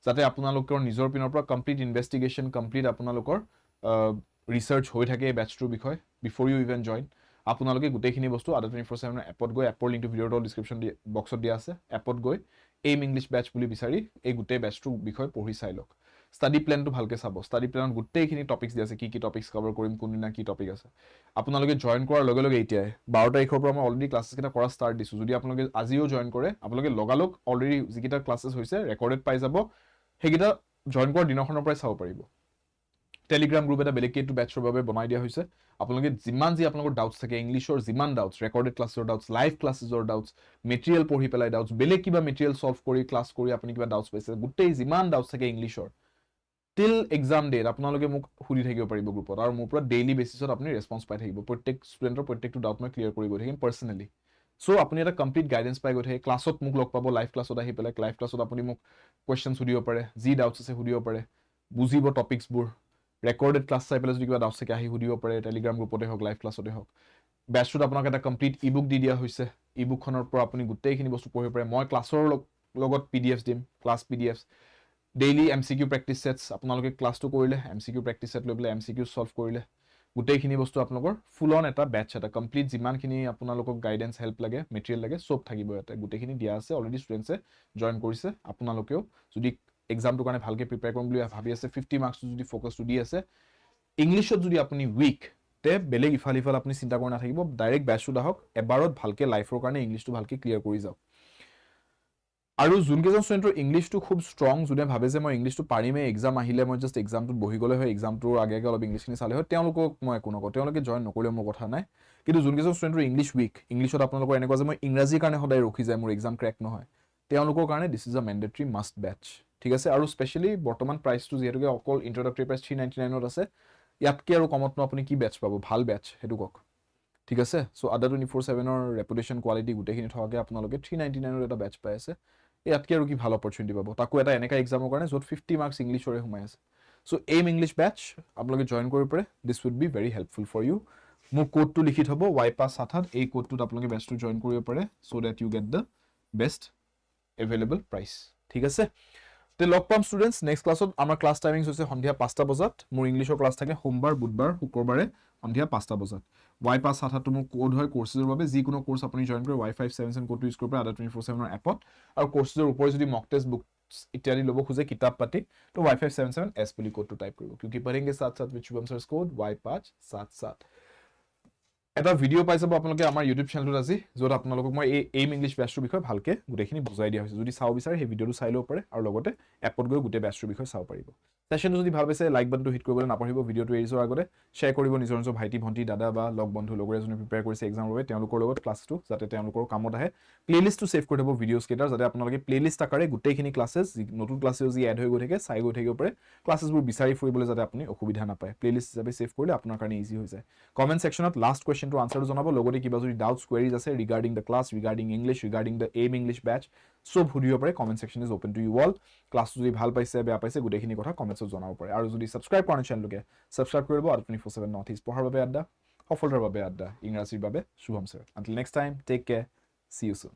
যাতে আপোনালোকৰ নিজৰ পিনৰ পৰা কমপ্লিট ইনভেষ্টিগেশ্যন কমপ্লিট আপোনালোকৰ ৰিচাৰ্চ হৈ থাকে এই বেটছটোৰ বিষয়ে বিফৰ ইউ ইভেন জইন আপোনালোকে গোটেইখিনি বস্তু আদা 24/7 এপত গৈ এপৰ লিংকটো ভিডিঅ'ৰ ডিছক্ৰিপশ্যন বক্সত দিয়া আছে এপত গৈ এইম ইংলিছ বেটছ বুলি বিচাৰি এই গোটেই বেটছটোৰ বিষয়ে পঢ়ি চাই লওক ষ্টাডি প্লেনটো ভালকৈ চাব ষ্টাডি প্লেনত গোটেইখিনি টপিক্স দিয়া আছে কি কি টপিক্স কভাৰ কৰিম কোনদিনা কি টপিক আছে আপোনালোকে জইন কৰাৰ লগে লগে এতিয়াই 12 তাৰিখৰ পৰা মই অলৰেডি ক্লাছেছকেইটা কৰা ষ্টাৰ্ট দিছোঁ যদি আপোনালোকে আজিও জইন কৰে আপোনালোকে লগালগ অলৰেডি যিকেইটা ক্লাছেছ হৈছে ৰেকৰ্ডেড পাই যাব সেইকেইটা জইন কৰাৰ দিনাখনৰ পৰাই চাব পাৰিব টেলিগ্ৰাম গ্ৰুপ এটা বেলেগকৈ এইটো বেটছৰ বাবে বনাই দিয়া হৈছে আপোনালোকে যিমান যি আপোনালোকৰ ডাউটছ থাকে ইংলিছৰ যিমান ডাউটছ ৰেকৰ্ডেড ক্লাছৰ ডাউটছ লাইভ ক্লাছেছৰ ডাউটছ মেটেৰিয়েল পঢ়ি পেলাই ডাউটছ বেলেগ কিবা মেটেৰিয়েল ছল্ভ কৰি ক্লাছ কৰি আপুনি কিবা ডাউটছ পাইছে গোটেই যিমান ডাউটছ থাকে ইংলিছৰ টিল এক্সাম ডেট আপোনালোকে মোক সুধি থাকিব পাৰিব গ্ৰুপত আৰু মোৰ পৰা ডেইলি বেচিছত আপুনি ৰেছপন্স পাই থাকিব প্ৰত্যেক ষ্টুডেণ্টৰ প্ৰত্যেকটো ডাউট মই ক্লিয়াৰ কৰি গৈ থাকিম পাৰ্চনেলি চ' আপুনি এটা কমপ্লিট গাইডেঞ্চ পাই গৈ থাকে ক্লাছত মোক লগ পাব লাইভ ক্লাছত আহি পেলাই লাইভ ক্লাছত আপুনি মোক কুৱেশ্যন সুধিব পাৰে যি ডাউটছ আছে সুধিব পাৰে বুজিব টপিক্সবোৰ ৰেকৰ্ডেড ক্লাছ চাই পেলাই যদি কিবা ডাউটছ থাকে আহি সুধিব পাৰে টেলিগ্ৰাম গ্ৰুপতে হওক লাইভ ক্লাছতে হওক বেটছটোত আপোনাক এটা কমপ্লিট ই বুক দি দিয়া হৈছে ই বুকখনৰ পৰা আপুনি গোটেইখিনি বস্তু পঢ়িব পাৰে মই ক্লাছৰ লগত PDF দিম class PDFs daily MCQ practice sets আপোনালোকে ক্লাছটো কৰিলে MCQ প্ৰেক্টিছ ছেট লৈ পেলাই MCQ ছল্ভ কৰিলে গোটেইখিনি বস্তু আপোনালোকৰ ফুল অন এটা বেটছ এটা কমপ্লিট যিমানখিনি আপোনালোকক গাইডেঞ্চ হেল্প লাগে মেটেৰিয়েল লাগে চব থাকিব ইয়াতে গোটেইখিনি দিয়া আছে অলৰেডি ষ্টুডেণ্টছে জইন কৰিছে আপোনালোকেও যদি এক্সামটোৰ কাৰণে ভালকৈ প্ৰিপেয়াৰ কৰিম বুলি ভাবি আছে 50 মাৰ্কছটো যদি ফ'কাছটো দি আছে ইংলিছত যদি আপুনি উইক তে বেলেগ ইফাল আপুনি চিন্তা কৰি নাথাকিব ডাইৰেক্ট বেটছটোত আহক এবাৰত ভালকৈ লাইফৰ কাৰণে ইংলিছটো ভালকৈ ক্লিয়াৰ কৰি যাওক আৰু যোনকেইজন ষ্টুডেণ্টৰ ইংলিছটো খুব ষ্ট্ৰং যোনে ভাবে যে মই ইংলিছটো পাৰিমেই এক্সাম আহিলে মই জাষ্ট এক্সামটোত বহি গ'লে হয় এক্সামটোৰ আগে অলপ ইংলিছখিনি চালে হয় তেওঁলোকক মই একো নকওঁ তেওঁলোকে জইন নকৰিলেও মোৰ কথা নাই কিন্তু যোনকেইজন ষ্টুডেণ্টৰ ইংলিছ উইক ইংলিছত আপোনালোকৰ এনেকুৱা যে মই ইংৰাজীৰ কাৰণে সদায় ৰখি যায় মোৰ এক্সাম ক্ৰেক নহয় তেওঁলোকৰ কাৰণে this is a mandatory must bets ঠিক আছে আৰু স্পেচিয়েলি বৰ্তমান প্ৰাইচটো যিহেতুকে অকল ইণ্ট্ৰডাক্টৰী প্ৰাইচ 399ত আছে ইয়াতকৈ আৰু কমতনো আপুনি কি বেটছ পাব ভাল বেটছ সেইটো কওক ঠিক আছে চ' আদা 24/7ৰ ৰেপুটেশ্যন কোৱালিটি গোটেইখিনি থকাকৈ আপোনালোকে 399ত এটা বেটছ পাই আছে ইয়াতকৈ আৰু কি ভাল অপৰচুনিটি পাব তাকো এটা এনেকুৱা এক্সামৰ কাৰণে য'ত 50 মাৰ্কছ ইংলিছৰে সোমাই আছে চ' এইম ইংলিছ বেটছ আপোনালোকে জইন কৰিব পাৰে this would be very helpful for you মোৰ কোডটো লিখি থ'ব Y5 এই কোডটোত আপোনালোকে বেটছটো জইন কৰিব পাৰে so' that you get the best available price ঠিক আছে তে লগ পাম ষ্টুডেণ্টছ নেক্সট ক্লাছত আমাৰ ক্লাছ টাইমিংছ হৈছে সন্ধিয়া 5টা বজাত মোৰ ইংলিছৰ ক্লাছ থাকে সোমবাৰ বুধবাৰ শুক্ৰবাৰে সন্ধিয়া 5টা বজাত Y5 মোৰ কোড হয় কৰ্চেছৰ বাবে যিকোনো কৰ্চ আপুনি জইন কৰে Y577 কোডটো ইউজ কৰিব পাৰে আদা 24/7ৰ এপত আৰু কৰ্চেছৰ ওপৰত যদি মক টেষ্ট বুক ইত্যাদি ল'ব খোজে কিতাপ পাতি তো Y577S বুলি কোডটো টাইপ কৰিব কিউকি পঢ়েংগে সাথ সাথ উইথ শুভম ছাৰছ কোড Y577 এটা ভিডিঅ' পাই যাব আপোনালোকে আমাৰ ইউটিউব চেনেলটোত আজি য'ত আপোনালোকক মই এই এইম ইংলিছ বেটছটোৰ বিষয়ে ভালকৈ গোটেইখিনি বুজাই দিয়া হৈছে যদি চাব বিচাৰে সেই ভিডিঅ'টো চাই ল'ব পাৰে আৰু লগতে এপত গৈ গোটেই বেটছটোৰ বিষয়ে চাব পাৰিব সেশনটো যদি ভাল পাইছে লাইক বাটনটো হিট কৰিবলৈ নাপাহৰিব ভিডিঅ'টো এৰি যোৱাৰ আগতে শ্বেয়াৰ কৰিব নিজৰ নিজৰ ভাইটি ভণ্টি দাদা বা লগ বন্ধু লগৰ এজনে প্ৰিপেয়াৰ কৰিছে এক্সামৰ বাবে তেওঁলোকৰ লগত ক্লাছটো যাতে তেওঁলোকৰ কামত আহে প্লেলিষ্টটো ছেভ কৰি থ'ব ভিডিঅ'ছ কেইটাৰ যাতে আপোনালোকে প্লেলিষ্ট আকাৰে গোটেইখিনি ক্লাছেছ নতুন ক্লাছেছ যি এড হৈ গৈ থাকে চাই গৈ থাকিব পাৰে ক্লাছেছবোৰ বিচাৰি ফুৰিবলৈ যাতে আপুনি অসুবিধা নাপায় প্লেলিষ্ট হিচাপে ছেভ কৰিলে আপোনাৰ কাৰণে ইজি হৈ যায় কমেণ্ট ছেকশ্যনত লাষ্ট কুৱেশ্যনটো আনচাৰটো জনাব লগতে কিবা যদি ডাউটছ কুৱেৰিজ আছে regarding the class regarding English regarding the aim English batch চব সুধিব পাৰে comment section is open to you all ক্লাছটো যদি ভাল পাইছে বেয়া পাইছে গোটেইখিনি কথা কমেণ্টছত জনাব পাৰে আৰু যদি ছাবস্ক্ৰাইব কৰা নাই চেনেলটোকে ছাবস্ক্ৰাইব কৰিব আদা 24/7 নৰ্থ ইষ্ট পঢ়াৰ বাবে আড্ডা সফলতাৰ বাবে আড্ডা ইংৰাজীৰ বাবে Shubham sir until next time take care see you চুন